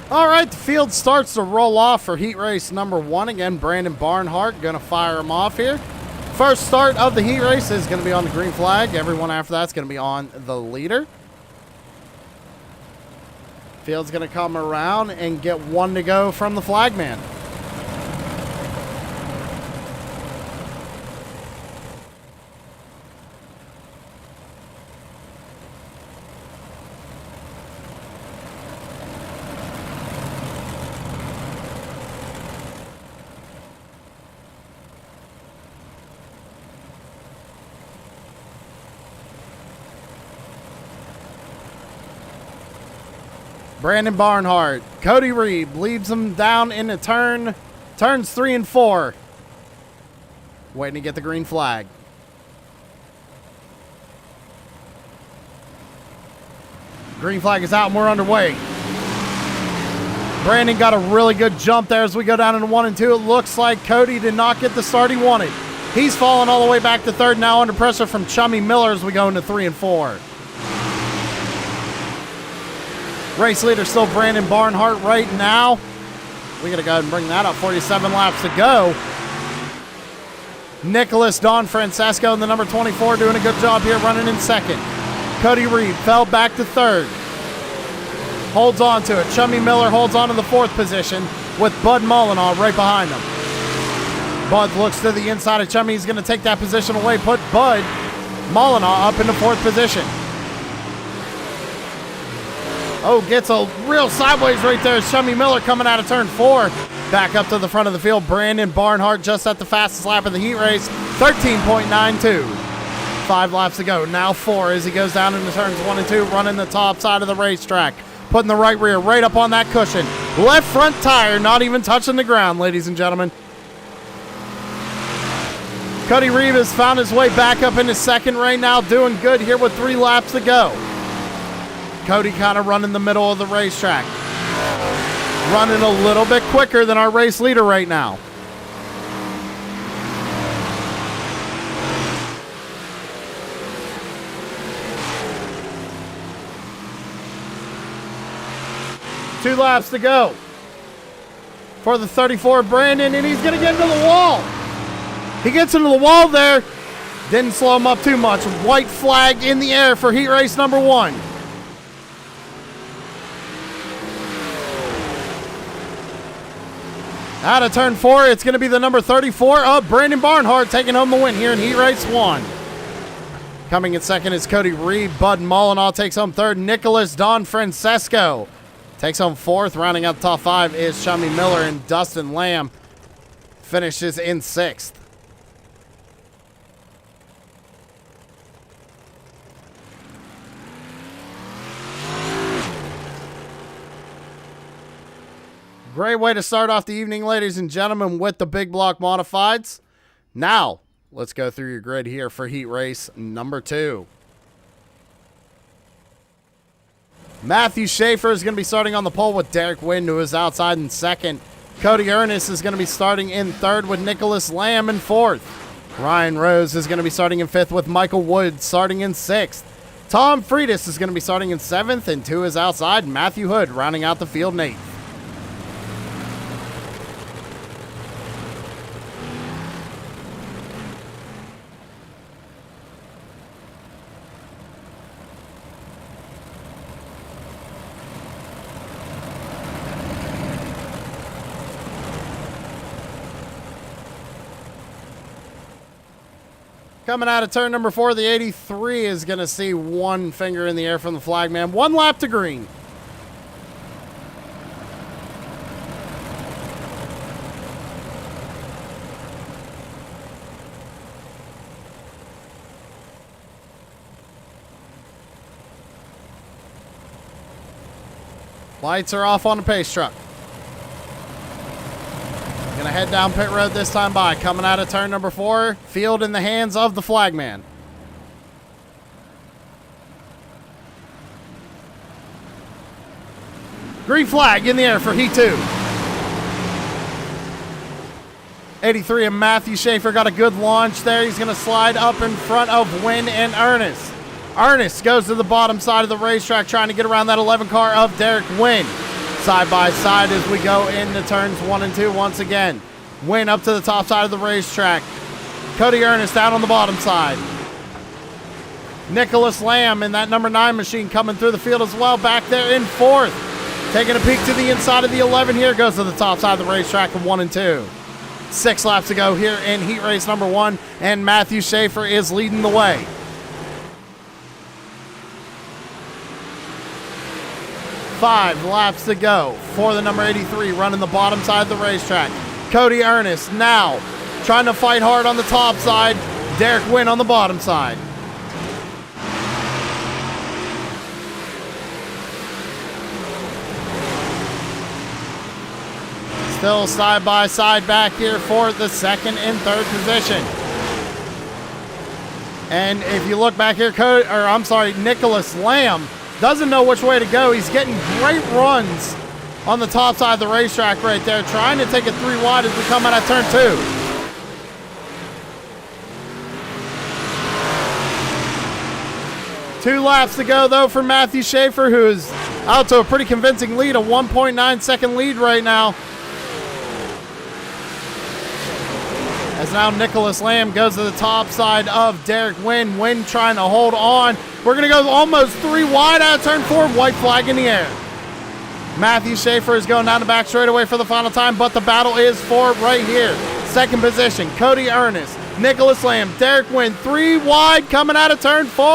All right, the field starts to roll off for heat race number 1. Again, Brandon Barnhart going to fire him off here. First start of the heat race is going to be on the green flag. Everyone after that's going to be on the leader. Field's going to come around and get 1 to go from the flagman. Brandon Barnhart, Cody Reed leads him down in the turns 3 and 4. Waiting to get the green flag. Green flag is out and we're underway. Brandon got a really good jump there as we go down into 1 and 2. It looks like Cody did not get the start he wanted. He's falling all the way back to 3rd now under pressure from Chummy Miller as we go into 3 and 4. Race leader still Brandon Barnhart right now. We got to go ahead and bring that up. 47 laps to go. Nicholas Don Francesco in the number 24 doing a good job here running in 2nd. Cody Reed fell back to 3rd. Holds on to it. Chummy Miller holds on to the 4th position with Bud Mullinaw right behind him. Bud looks to the inside of Chummy. He's going to take that position away. Put Bud Mullinaw up in the 4th position. Oh, gets a real sideways right there. Chummy Miller coming out of turn 4. Back up to the front of the field. Brandon Barnhart just at the fastest lap of the heat race. 13.92. 5 laps to go. Now 4 as he goes down into turns 1 and 2. Running the top side of the racetrack. Putting the right rear right up on that cushion. Left front tire not even touching the ground, ladies and gentlemen. Cody Reed has found his way back up into 2nd right now. Doing good here with 3 laps to go. Cody kind of running the middle of the racetrack. Running a little bit quicker than our race leader right now. Two laps to go for the 34 Brandon, and he's going to get into the wall. He gets into the wall there. Didn't slow him up too much. White flag in the air for heat race number 1. Out of turn 4, it's going to be the number 34 of Brandon Barnhart taking home the win here in heat race 1. Coming in 2nd is Cody Reed. Bud Mullinaw takes home 3rd. Nicholas Don Francesco takes home 4th. Rounding out the top 5 is Chummy Miller, and Dustin Lamb finishes in 6th. Great way to start off the evening, ladies and gentlemen, with the big block modifieds. Now, let's go through your grid here for heat race number 2. Matthew Schaefer is going to be starting on the pole with Derek Wynn, who is outside in 2nd. Cody Ernest is going to be starting in 3rd with Nicholas Lamb in 4th. Ryan Rose is going to be starting in 5th with Michael Wood starting in 6th. Tom Friedis is going to be starting in 7th, and 2 is outside. Matthew Hood rounding out the field in 8th. Coming out of turn number 4, the 83 is going to see 1 finger in the air from the flagman. 1 lap to green. Lights are off on the pace truck. Gonna head down pit road this time by. Coming out of turn number 4. Field in the hands of the flagman. Green flag in the air for heat 2. 83 and Matthew Schaefer got a good launch there. He's gonna slide up in front of Wynn and Ernest. Ernest goes to the bottom side of the racetrack trying to get around that 11 car of Derek Wynn. Side by side as we go into turns 1 and 2 once again. Win up to the top side of the racetrack. Cody Ernest down on the bottom side. Nicholas Lamb in that number 9 machine coming through the field as well, back there in 4th. Taking a peek to the inside of the 11 here, goes to the top side of the racetrack in 1 and 2. 6 laps to go here in heat race number 1, and Matthew Schaefer is leading the way. Five laps to go for the number 83 running the bottom side of the racetrack. Cody Ernest now trying to fight hard on the top side. Derek Wynn on the bottom side. Still side by side back here for the 2nd and 3rd position. And if you look back here, Nicholas Lamb doesn't know which way to go. He's getting great runs on the top side of the racetrack right there, trying to take it 3 wide as we come out of turn 2. 2 laps to go, though, for Matthew Schaefer, who is out to a pretty convincing lead, a 1.9 second lead right now. As now Nicholas Lamb goes to the top side of Derek Wynn. Wynn trying to hold on. We're going to go almost 3 wide out of turn 4. White flag in the air. Matthew Schaefer is going down the back straightaway for the final time, but the battle is for right here. 2nd position, Cody Ernest, Nicholas Lamb, Derek Wynn, 3 wide coming out of turn 4.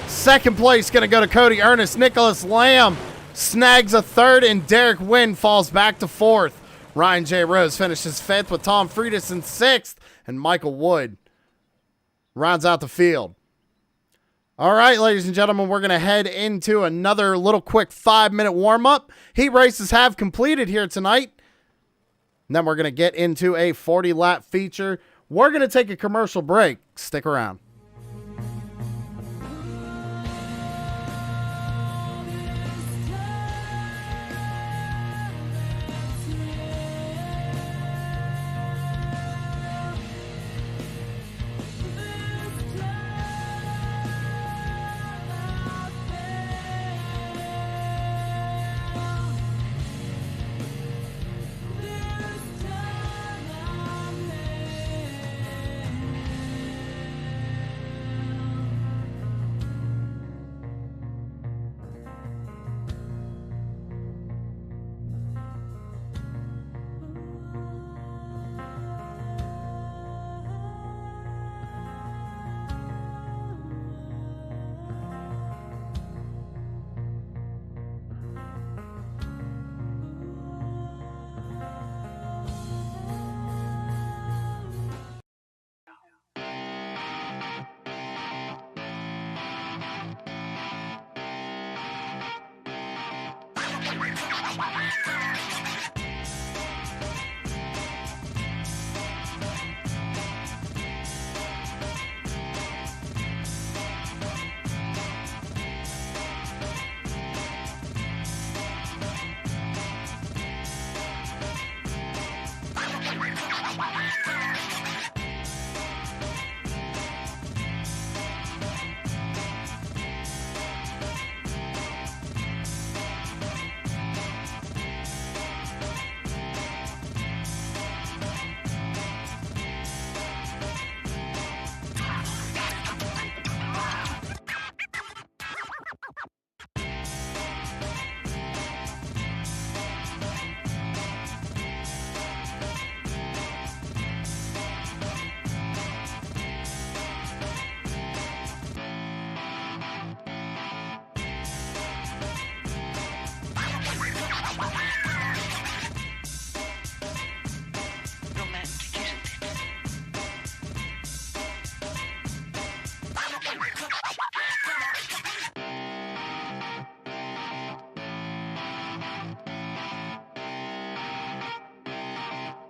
2nd place going to go to Cody Ernest. Nicholas Lamb snags a 3rd, and Derek Wynn falls back to 4th. Ryan J. Rose finishes 5th with Tom Friedis in 6th, and Michael Wood rounds out the field. All right, ladies and gentlemen, we're going to head into another little quick 5-minute warm-up. Heat races have completed here tonight. And then we're going to get into a 40-lap feature. We're going to take a commercial break. Stick around.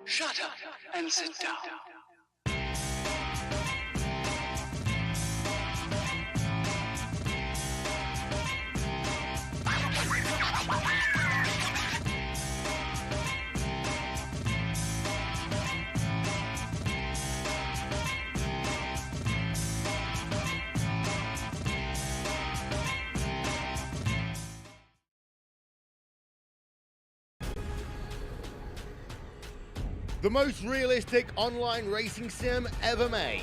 Shut up and sit down. the most realistic online racing sim ever made.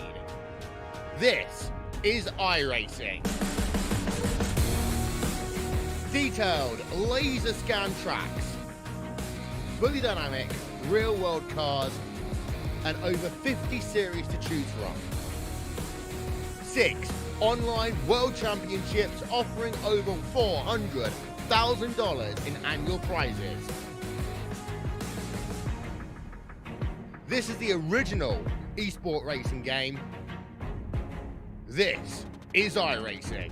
This is iRacing. Detailed laser scan tracks, fully dynamic real world cars, and over 50 series to choose from. 6 online world championships offering over $400,000 in annual prizes. This is the original esport racing game. This is iRacing.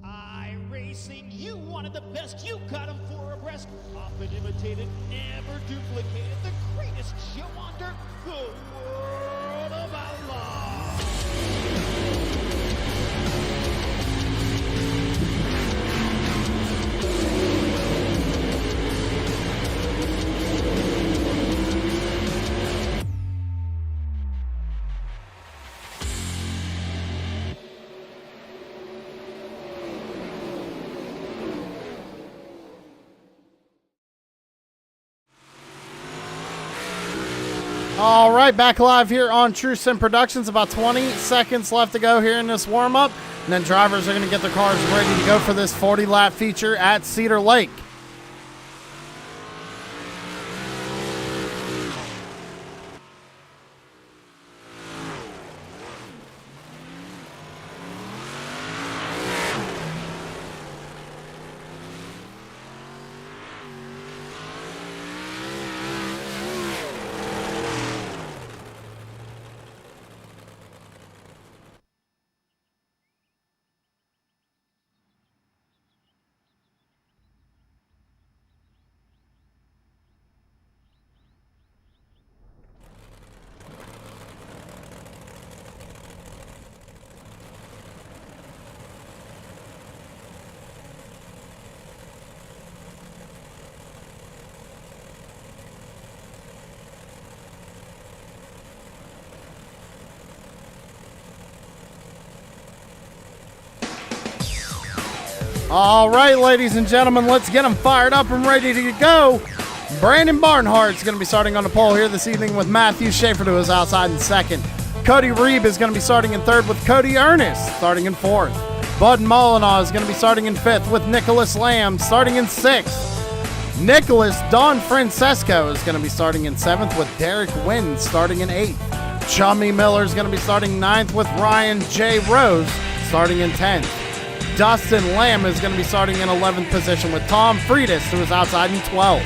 iRacing, you wanted the best, you got them 4 abreast. Often imitated, never duplicated. The greatest show on dirt, the World of Outlaws. All right, back live here on True Sim Productions. About 20 seconds left to go here in this warm-up. And then drivers are going to get their cars ready to go for this 40-lap feature at Cedar Lake. All right, ladies and gentlemen, let's get them fired up and ready to go. Brandon Barnhart's going to be starting on the pole here this evening with Matthew Schaefer to his outside in second. Cody Reeb is going to be starting in third with Cody Ernest starting in fourth. Bud Molinaw is going to be starting in fifth with Nicholas Lamb starting in sixth. Nicholas Don Francesco is going to be starting in seventh with Derek Wynn starting in eighth. Chummy Miller is going to be starting ninth with Ryan J. Rose starting in 10th. Dustin Lamb is going to be starting in 11th position with Tom Friedis, who is outside in 12th.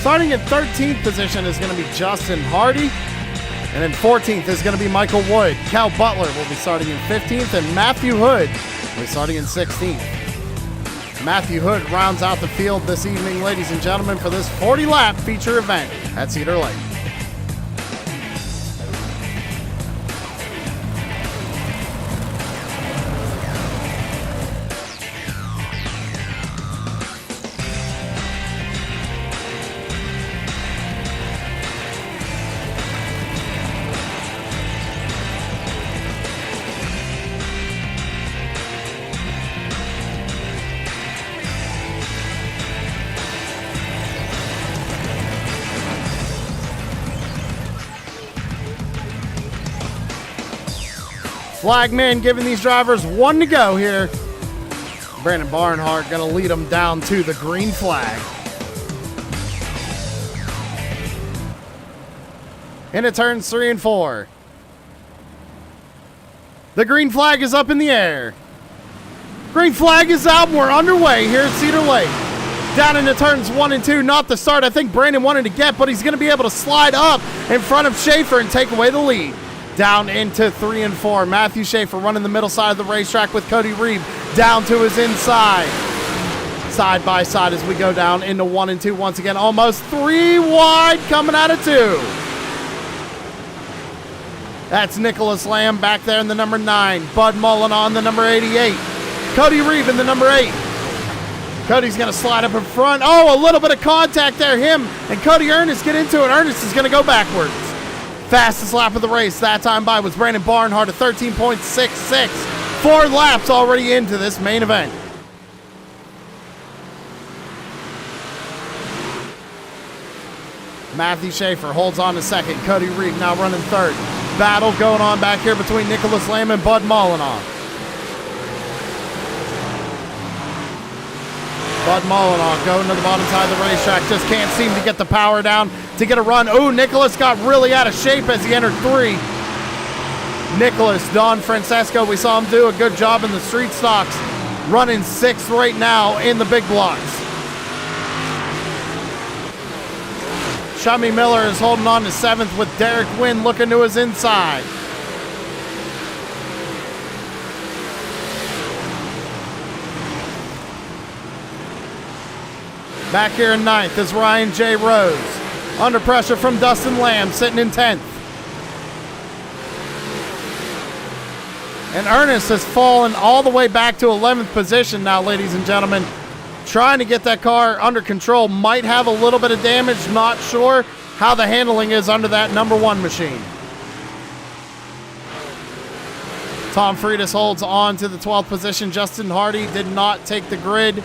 Starting in 13th position is going to be Justin Hardy. And then 14th is going to be Michael Wood. Cal Butler will be starting in 15th, and Matthew Hood will be starting in 16th. Matthew Hood rounds out the field this evening, ladies and gentlemen, for this 40-lap feature event at Cedar Lake. Flagman giving these drivers 1 to go here. Brandon Barnhart going to lead them down to the green flag. Into turns 3 and 4. The green flag is up in the air. Green flag is out and we're underway here at Cedar Lake. Down into turns 1 and 2, not the start I think Brandon wanted to get, but he's going to be able to slide up in front of Schaefer and take away the lead. Down into 3 and 4. Matthew Schaefer running the middle side of the racetrack with Cody Reeb down to his inside. Side by side as we go down into 1 and 2 once again. Almost 3 wide coming out of 2. That's Nicholas Lamb back there in the number 9. Bud Mullen on the number 88. Cody Reeb in the number 8. Cody's going to slide up in front. Oh, a little bit of contact there. Him and Cody Ernest get into it. Ernest is going to go backwards. Fastest lap of the race that time by was Brandon Barnhart at 13.66. 4 laps already into this main event. Matthew Schaefer holds on to second. Cody Reed now running third. Battle going on back here between Nicholas Lamb and Bud Molinoff. Bud Molinoff going to the bottom side of the racetrack. Just can't seem to get the power down to get a run. Oh, Nicholas got really out of shape as he entered 3. Nicholas, Don Francesco, we saw him do a good job in the street stocks. Running 6th right now in the big blocks. Shummy Miller is holding on to 7th with Derek Wynn looking to his inside. Back here in 9th is Ryan J. Rose. Under pressure from Dustin Lamb, sitting in 10th. And Ernest has fallen all the way back to 11th position now, ladies and gentlemen. Trying to get that car under control. Might have a little bit of damage. Not sure how the handling is under that number 1 machine. Tom Freitas holds on to the 12th position. Justin Hardy did not take the grid.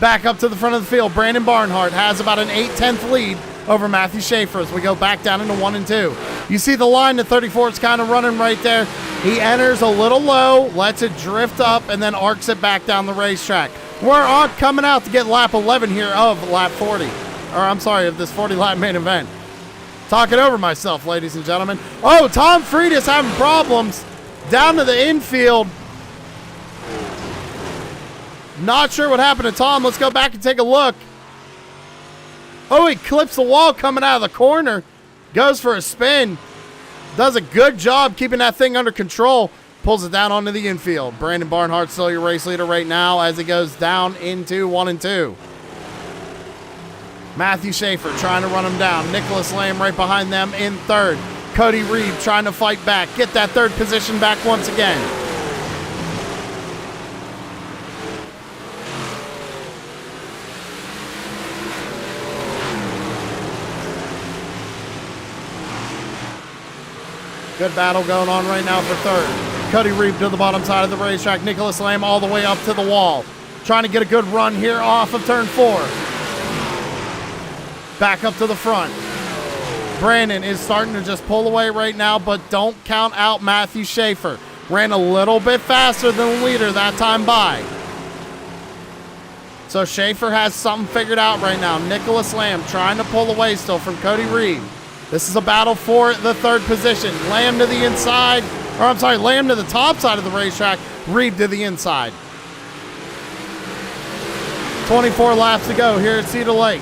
Back up to the front of the field, Brandon Barnhart has about an 8/10 lead over Matthew Schaefer as we go back down into 1 and 2. You see the line, the 34 is kind of running right there. He enters a little low, lets it drift up, and then arcs it back down the racetrack. We're on coming out to get lap 11 here of lap 40. Or I'm sorry, of this 40-lap main event. Talking over myself, ladies and gentlemen. Oh, Tom Freitas having problems down to the infield. Not sure what happened to Tom. Let's go back and take a look. Oh, he clips the wall coming out of the corner. Goes for a spin. Does a good job keeping that thing under control. Pulls it down onto the infield. Brandon Barnhart still your race leader right now as he goes down into 1 and 2. Matthew Schaefer trying to run him down. Nicholas Lamb right behind them in 3rd. Cody Reed trying to fight back. Get that 3rd position back once again. Good battle going on right now for 3rd. Cody Reed to the bottom side of the racetrack. Nicholas Lamb all the way up to the wall. Trying to get a good run here off of turn 4. Back up to the front. Brandon is starting to just pull away right now, but don't count out Matthew Schaefer. Ran a little bit faster than the leader that time by. So Schaefer has something figured out right now. Nicholas Lamb trying to pull away still from Cody Reed. This is a battle for the 3rd position. Lamb to the inside, or I'm sorry, Lamb to the top side of the racetrack, Reed to the inside. 24 laps to go here at Cedar Lake.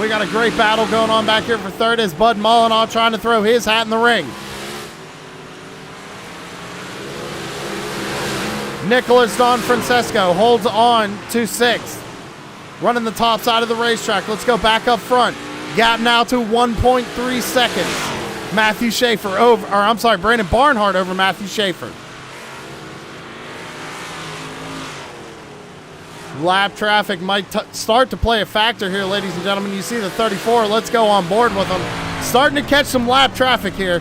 We got a great battle going on back here for 3rd as Bud Molinoff trying to throw his hat in the ring. Nicholas Don Francesco holds on to 6th. Running the top side of the racetrack. Let's go back up front. Gap now to 1.3 seconds. Matthew Schaefer over, or I'm sorry, Brandon Barnhart over Matthew Schaefer. Lap traffic might start to play a factor here, ladies and gentlemen. You see the 34. Let's go on board with them. Starting to catch some lap traffic here.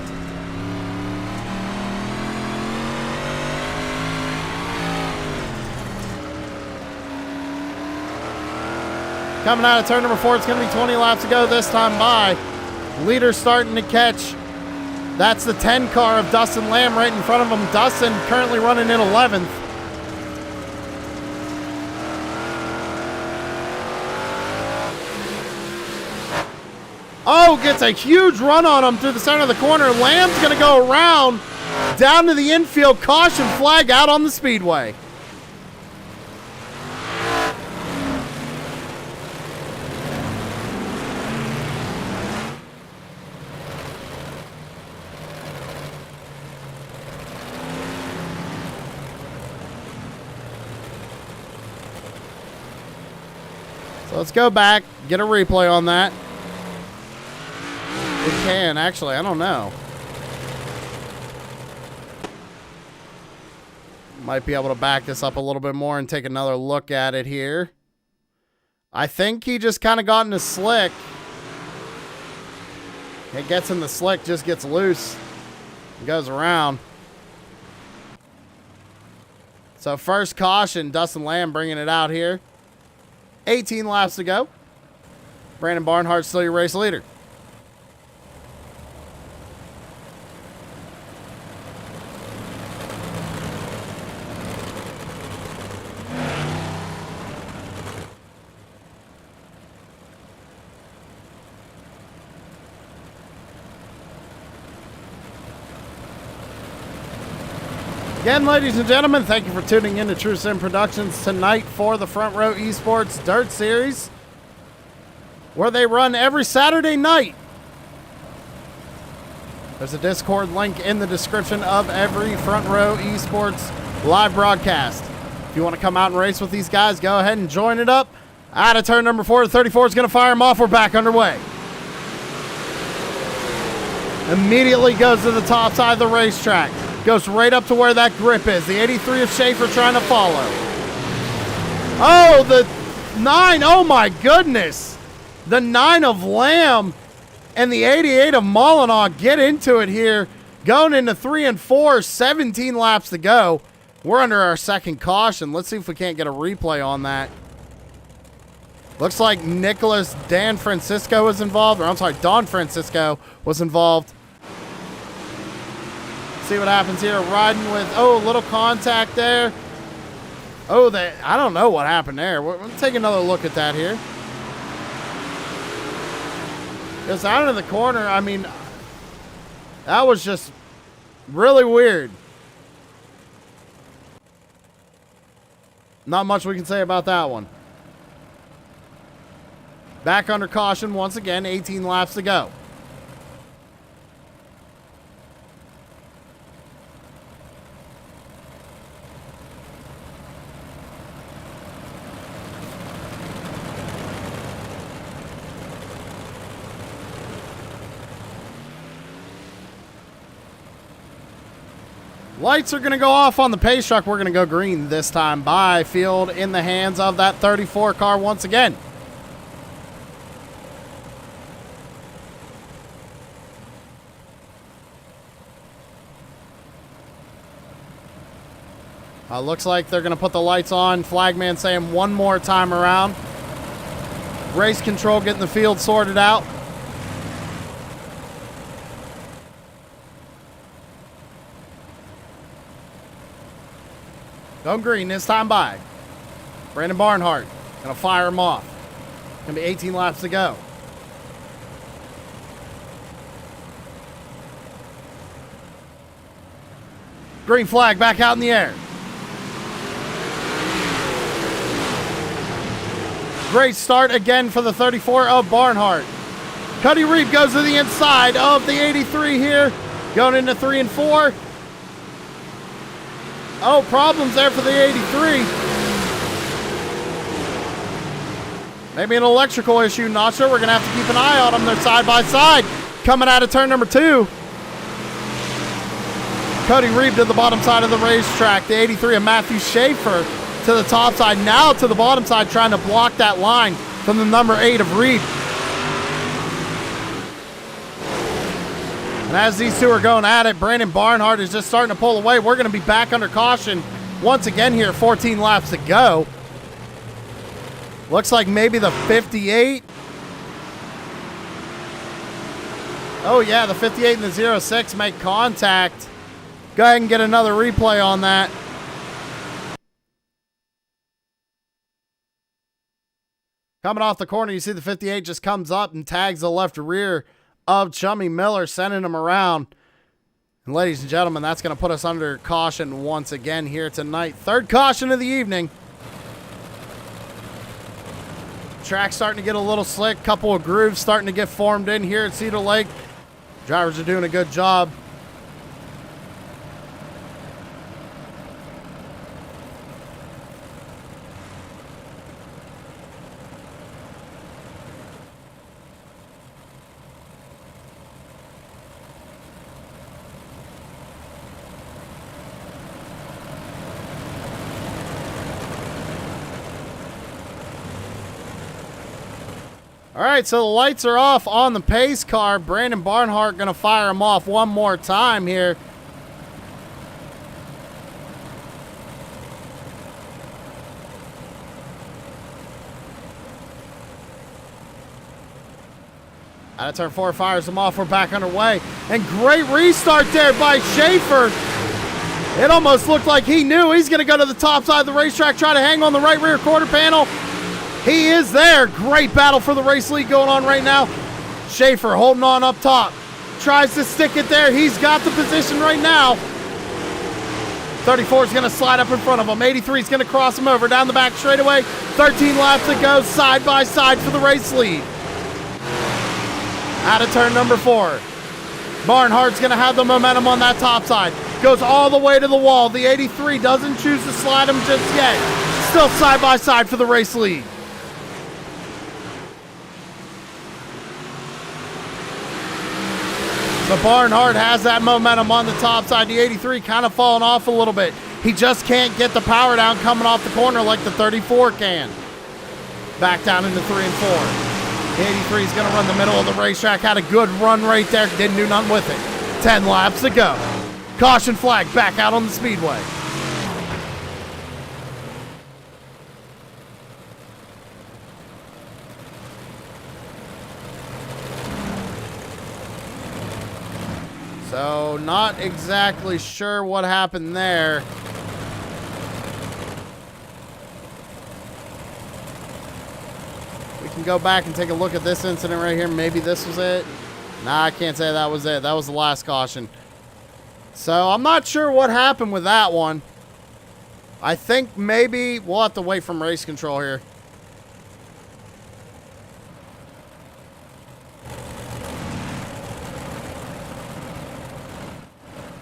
Coming out of turn number 4, it's going to be 20 laps to go this time by. Leader starting to catch. That's the 10 car of Dustin Lamb right in front of him. Dustin currently running in 11th. Oh, gets a huge run on him through the center of the corner. Lamb's going to go around down to the infield. Caution flag out on the speedway. So let's go back, get a replay on that. We can, actually, I don't know. Might be able to back this up a little bit more and take another look at it here. I think he just kind of got in the slick. It gets in the slick, just gets loose. It goes around. So first caution, Dustin Lamb bringing it out here. 18 laps to go. Brandon Barnhart still your race leader. Again, ladies and gentlemen, thank you for tuning in to True Sim Productions tonight for the Front Row Esports Dirt Series, where they run every Saturday night. There's a Discord link in the description of every Front Row Esports live broadcast. If you want to come out and race with these guys, go ahead and join it up. Out of turn number 4, the 34 is going to fire him off. We're back underway. Immediately goes to the top side of the racetrack. Goes right up to where that grip is. The 83 of Schaefer trying to follow. Oh, the 9. Oh, my goodness. The 9 of Lamb and the 88 of Molinaw get into it here. Going into 3 and 4, 17 laps to go. We're under our second caution. Let's see if we can't get a replay on that. Looks like Nicholas Dan Francisco was involved. Or I'm sorry, Don Francisco was involved. See what happens here. Riding with, oh, a little contact there. Oh, I don't know what happened there. We'll take another look at that here. Just out of the corner, I mean, that was just really weird. Not much we can say about that one. Back under caution once again, 18 laps to go. Lights are going to go off on the pace truck. We're going to go green this time. By field in the hands of that 34 car once again. Looks like they're going to put the lights on. Flagman saying one more time around. Race control getting the field sorted out. Going green this time by. Brandon Barnhart going to fire him off. Going to be 18 laps to go. Green flag back out in the air. Great start again for the 34 of Barnhart. Cuddy Reed goes to the inside of the 83 here. Going into 3 and 4. Oh, problems there for the 83. Maybe an electrical issue. Not sure. We're going to have to keep an eye on them. They're side by side. Coming out of turn number 2. Cody Reed to the bottom side of the racetrack. The 83 of Matthew Schaefer to the top side. Now to the bottom side, trying to block that line from the number 8 of Reed. And as these two are going at it, Brandon Barnhart is just starting to pull away. We're going to be back under caution once again here, 14 laps to go. Looks like maybe the 58. Oh, yeah, the 58 and the 06 make contact. Go ahead and get another replay on that. Coming off the corner, you see the 58 just comes up and tags the left rear of Chummy Miller, sending him around. And ladies and gentlemen, that's going to put us under caution once again here tonight. Third caution of the evening. Track starting to get a little slick. Couple of grooves starting to get formed in here at Cedar Lake. Drivers are doing a good job. All right, so the lights are off on the pace car. Brandon Barnhart going to fire him off one more time here. Out of turn 4, fires him off. We're back underway. And great restart there by Schaefer. It almost looked like he knew he's going to go to the top side of the racetrack, try to hang on the right rear quarter panel. He is there. Great battle for the race lead going on right now. Schaefer holding on up top. Tries to stick it there. He's got the position right now. 34 is going to slide up in front of him. 83 is going to cross him over down the back straightaway. 13 laps to go, side by side for the race lead. Out of turn number 4. Barnhart's going to have the momentum on that top side. Goes all the way to the wall. The 83 doesn't choose to slide him just yet. Still side by side for the race lead. So Barnhart has that momentum on the top side. The 83 kind of falling off a little bit. He just can't get the power down coming off the corner like the 34 can. Back down into 3 and 4. The 83 is going to run the middle of the racetrack. Had a good run right there. Didn't do nothing with it. 10 laps to go. Caution flag back out on the speedway. So not exactly sure what happened there. We can go back and take a look at this incident right here. Maybe this was it. Nah, I can't say that was it. That was the last caution. So I'm not sure what happened with that one. I think maybe we'll have to wait from race control here.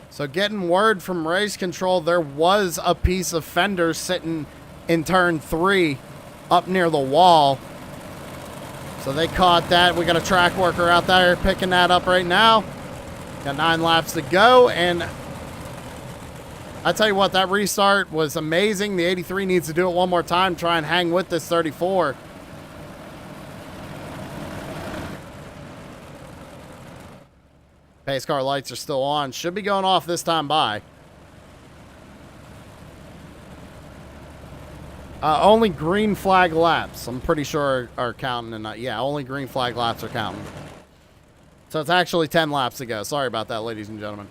So getting word from race control, there was a piece of fender sitting in turn 3 up near the wall. So they caught that. We got a track worker out there picking that up right now. Got 9 laps to go, and I tell you what, that restart was amazing. The 83 needs to do it one more time, try and hang with this 34. Pace car lights are still on. Should be going off this time by. Only green flag laps, I'm pretty sure, are counting. And yeah, only green flag laps are counting. So it's actually 10 laps to go. Sorry about that, ladies and gentlemen.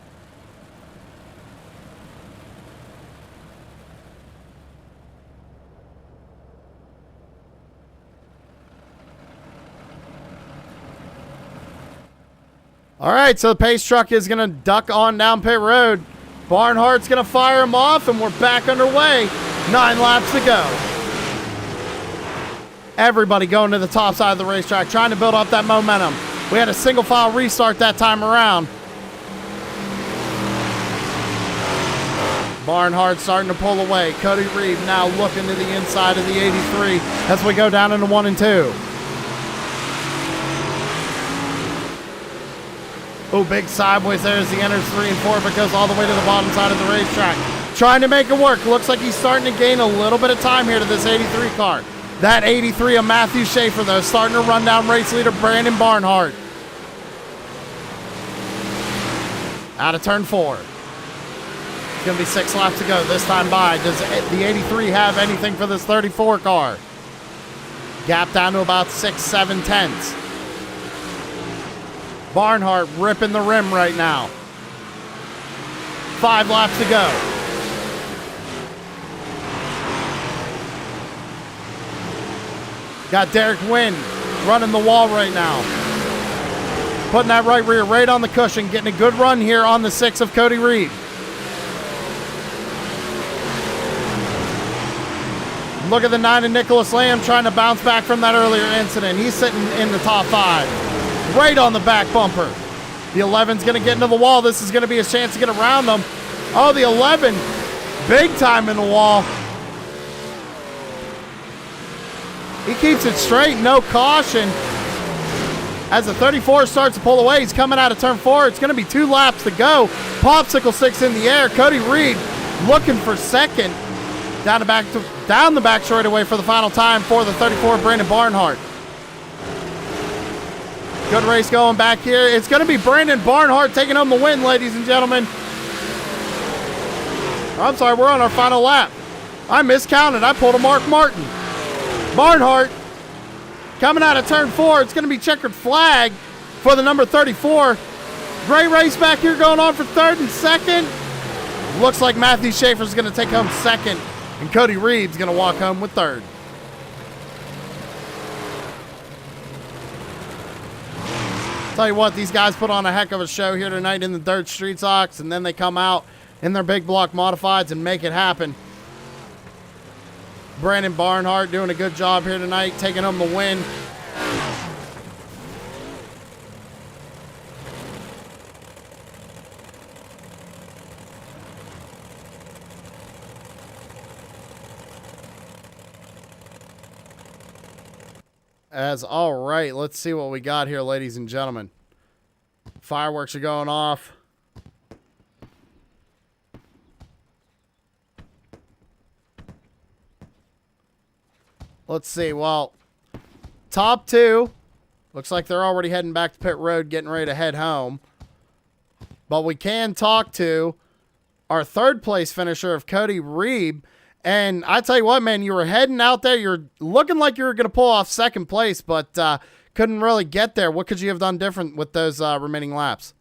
All right, so the pace truck is going to duck on down pit road. Barnhart's going to fire him off, and we're back underway. 9 laps to go. Everybody going to the top side of the racetrack, trying to build up that momentum. We had a single file restart that time around. Barnhart starting to pull away. Cody Reed now looking to the inside of the 83 as we go down into 1 and 2. Oh, big sideways there as he enters 3 and 4, but goes all the way to the bottom side of the racetrack. Trying to make it work. Looks like he's starting to gain a little bit of time here to this 83 car. That 83 of Matthew Schaefer, though, starting to run down race leader Brandon Barnhart. Out of turn 4. It's going to be 6 laps to go this time by. Does the 83 have anything for this 34 car? Gap down to about 6-7 tenths. Barnhart ripping the rim right now. 5 laps to go. Got Derek Wynn running the wall right now. Putting that right rear right on the cushion. Getting a good run here on the 6 of Cody Reed. Look at the 9 of Nicholas Lamb trying to bounce back from that earlier incident. He's sitting in the top 5. Right on the back bumper. The 11's going to get into the wall. This is going to be a chance to get around them. Oh, the 11. Big time in the wall. He keeps it straight, no caution. As the 34 starts to pull away, he's coming out of turn 4. It's going to be 2 laps to go. Popsicle sticks in the air. Cody Reed looking for second. Down the back straightaway for the final time for the 34, Brandon Barnhart. Good race going back here. It's going to be Brandon Barnhart taking home the win, ladies and gentlemen. I'm sorry, we're on our final lap. I miscounted. I pulled a Mark Martin. Barnhart coming out of turn 4. It's going to be checkered flag for the number 34. Great race back here going on for third and second. Looks like Matthew Schaefer's going to take home second, and Cody Reeves going to walk home with third. Tell you what, these guys put on a heck of a show here tonight in the Dirt Street Socks, and then they come out in their big block modifieds and make it happen. Brandon Barnhart doing a good job here tonight, taking home the win. All right, let's see what we got here, ladies and gentlemen. Fireworks are going off. Let's see. Well, top 2 looks like they're already heading back to pit road, getting ready to head home. But we can talk to our third place finisher of Cody Reeb. And I tell you what, man, you were heading out there. You're looking like you were going to pull off second place, but couldn't really get there. What could you have done different with those remaining laps?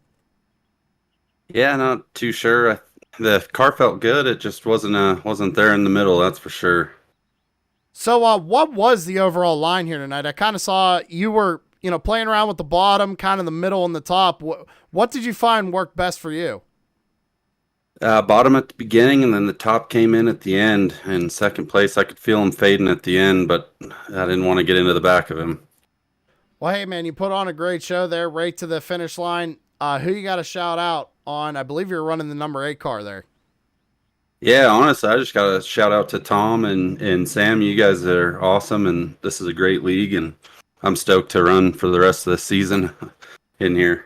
Yeah, not too sure. The car felt good. It just wasn't there in the middle, that's for sure. So what was the overall line here tonight? I kind of saw you were, playing around with the bottom, kind of the middle and the top. What did you find worked best for you? Bottom at the beginning, and then the top came in at the end. In second place, I could feel him fading at the end, but I didn't want to get into the back of him. Well, hey, man, you put on a great show there, right to the finish line. Who you got to shout out on? I believe you're running the number 8 car there. Yeah, honestly, I just got to shout out to Tom and Sam. You guys are awesome, and this is a great league, and I'm stoked to run for the rest of the season in here.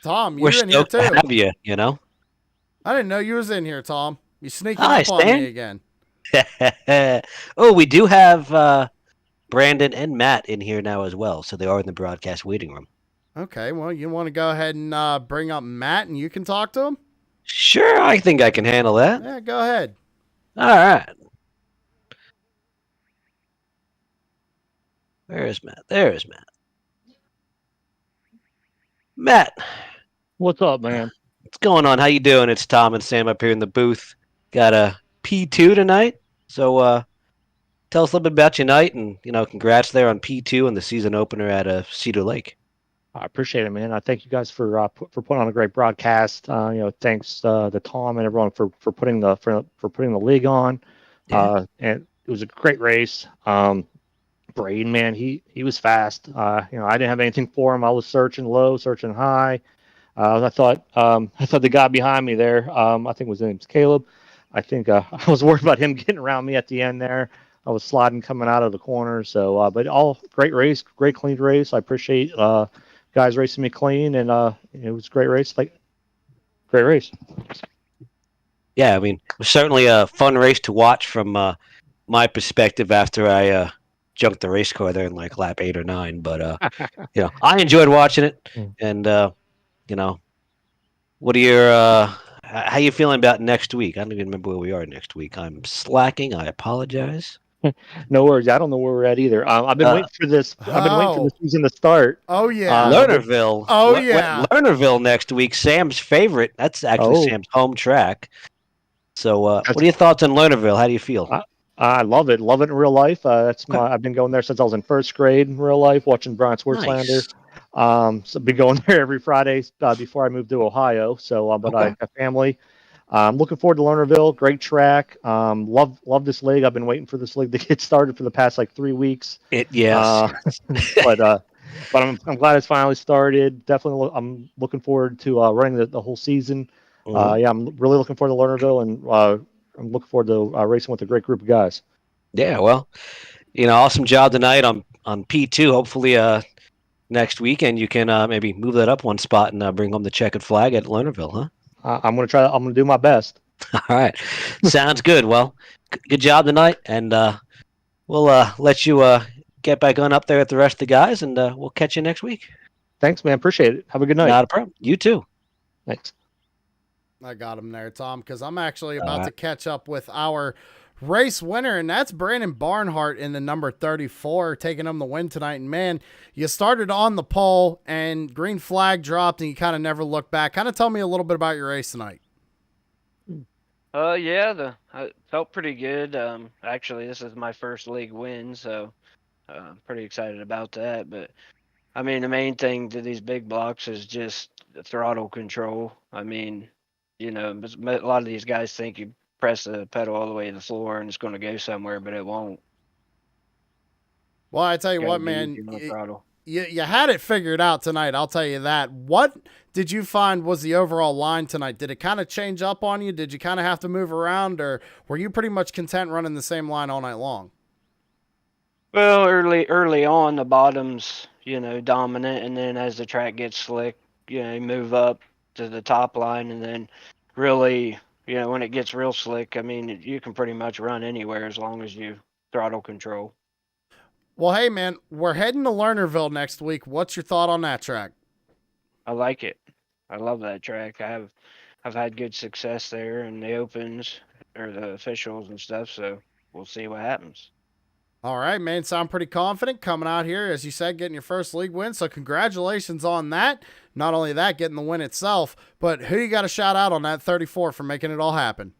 Tom, you're in here too. To have you, I didn't know you was in here, Tom. You sneaking Hi, up on Stan. me again. Oh, we do have Brandon and Matt in here now as well, so they are in the broadcast waiting room. Okay, well, you want to go ahead and bring up Matt and you can talk to him? Sure, I think I can handle that. Yeah, go ahead. All right. Where is Matt? There is Matt. Matt. What's up, man? What's going on? How you doing? It's Tom and Sam up here in the booth. Got a P2 tonight. So tell us a little bit about your night, and congrats there on P2 and the season opener at Cedar Lake. I appreciate it, man. I thank you guys for putting on a great broadcast. Thanks to Tom and everyone for putting the league on. Yeah. And it was a great race. Braden, man, he was fast. I didn't have anything for him. I was searching low, searching high. I thought the guy behind me there, I think his name's Caleb. I think I was worried about him getting around me at the end there. I was sliding coming out of the corner. So, but all great race, great clean race. I appreciate guys racing me clean, and it was a great race. Great race. Yeah, I mean, it was certainly a fun race to watch from my perspective after I junked the race car there in lap 8 or 9. But I enjoyed watching it, and what are your how you feeling about next week? I don't even remember where we are next week. I'm slacking. I apologize. No worries. I don't know where we're at either. I've been waiting for this. I've been waiting for the season to start. Oh yeah, Lernerville. Yeah, Lernerville next week. Sam's favorite. That's actually Sam's home track. So, what are your thoughts on Lernerville? How do you feel? I love it. Love it in real life. I've been going there since I was in first grade in real life, watching Brian Swartzlander. Nice. So I've been going there every Friday before I moved to Ohio. So, but I have family. I'm looking forward to Lernerville. Great track. Love this league. I've been waiting for this league to get started for the past 3 weeks. Yes. But I'm glad it's finally started. Definitely, I'm looking forward to running the whole season. Mm-hmm. I'm really looking forward to Lernerville, and I'm looking forward to racing with a great group of guys. Yeah, well, awesome job tonight on P2. Hopefully, next weekend you can maybe move that up one spot and bring home the checkered flag at Lernerville, huh? I'm going to try. I'm going to do my best. All right. Sounds good. Well, good job tonight, and we'll let you get back on up there with the rest of the guys, and we'll catch you next week. Thanks, man. Appreciate it. Have a good night. Not a problem. You too. Thanks. I got him there, Tom, because I'm actually about right. to catch up with our race winner, and that's Brandon Barnhart in the number 34, taking him the win tonight. And, man, you started on the pole, and green flag dropped, and you kind of never looked back. Kind of tell me a little bit about your race tonight. Yeah, I felt pretty good. Actually, this is my first league win, so I'm pretty excited about that. But I mean, the main thing to these big blocks is just the throttle control. I mean, a lot of these guys think you press the pedal all the way to the floor and it's going to go somewhere, but it won't. Well, I tell you what, man, you had it figured out tonight. I'll tell you that. What did you find was the overall line tonight? Did it kind of change up on you? Did you kind of have to move around, or were you pretty much content running the same line all night long? Well, early on, the bottom's, dominant, and then as the track gets slick, you move up to the top line, and then really, when it gets real slick, I mean, you can pretty much run anywhere as long as you throttle control. Well, hey, man, we're heading to Lernerville next week. What's your thought on that track? I like it. I love that track. I've had good success there in the opens or the officials and stuff, so we'll see what happens. All right, man. Sound pretty confident coming out here, as you said, getting your first league win. So congratulations on that. Not only that, getting the win itself, but who you got to shout out on that 34 for making it all happen?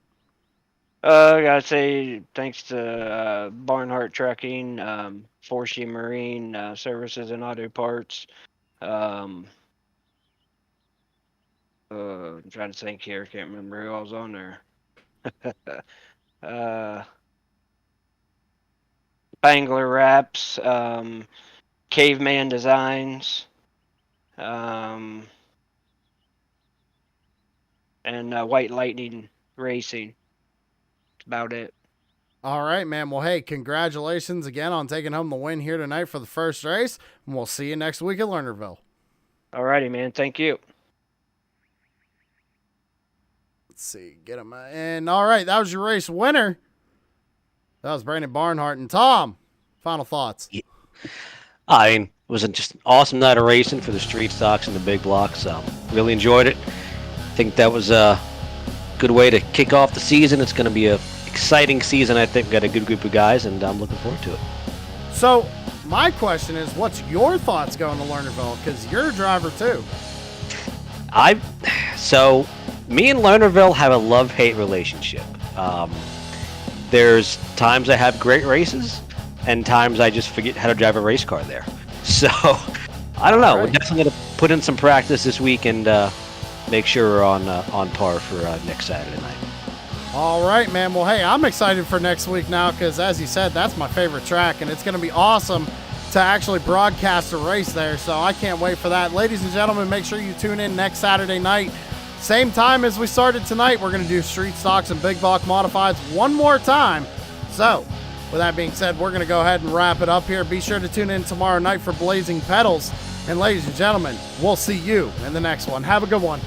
I gotta say thanks to Barnhart Trucking, Forshee Marine Services and Auto Parts. I'm trying to think here. Can't remember who I was on there. Spangler Wraps, Caveman Designs, and White Lightning Racing. That's about it. All right, man. Well, hey, congratulations again on taking home the win here tonight for the first race, and we'll see you next week at Lernerville. All righty, man. Thank you. Let's see. Get him. And all right, that was your race winner. That was Brandon Barnhart. And Tom, final thoughts. I mean, it was just an awesome night of racing for the street stocks and the big blocks. Really enjoyed it. I think that was a good way to kick off the season. It's going to be a exciting season. I think we've got a good group of guys, and I'm looking forward to it. So my question is, what's your thoughts going to Lernerville? Because you're a driver too. So me and Lernerville have a love-hate relationship. There's times I have great races, and times I just forget how to drive a race car there. So I don't know. Right. We're definitely going to put in some practice this week and make sure we're on par for next Saturday night. All right, man. Well, hey, I'm excited for next week now because, as you said, that's my favorite track, and it's going to be awesome to actually broadcast a race there. So I can't wait for that. Ladies and gentlemen, make sure you tune in next Saturday night. Same time as we started tonight, we're going to do street stocks and big block modifieds one more time. So, with that being said, we're going to go ahead and wrap it up here. Be sure to tune in tomorrow night for Blazing Pedals. And ladies and gentlemen, we'll see you in the next one. Have a good one.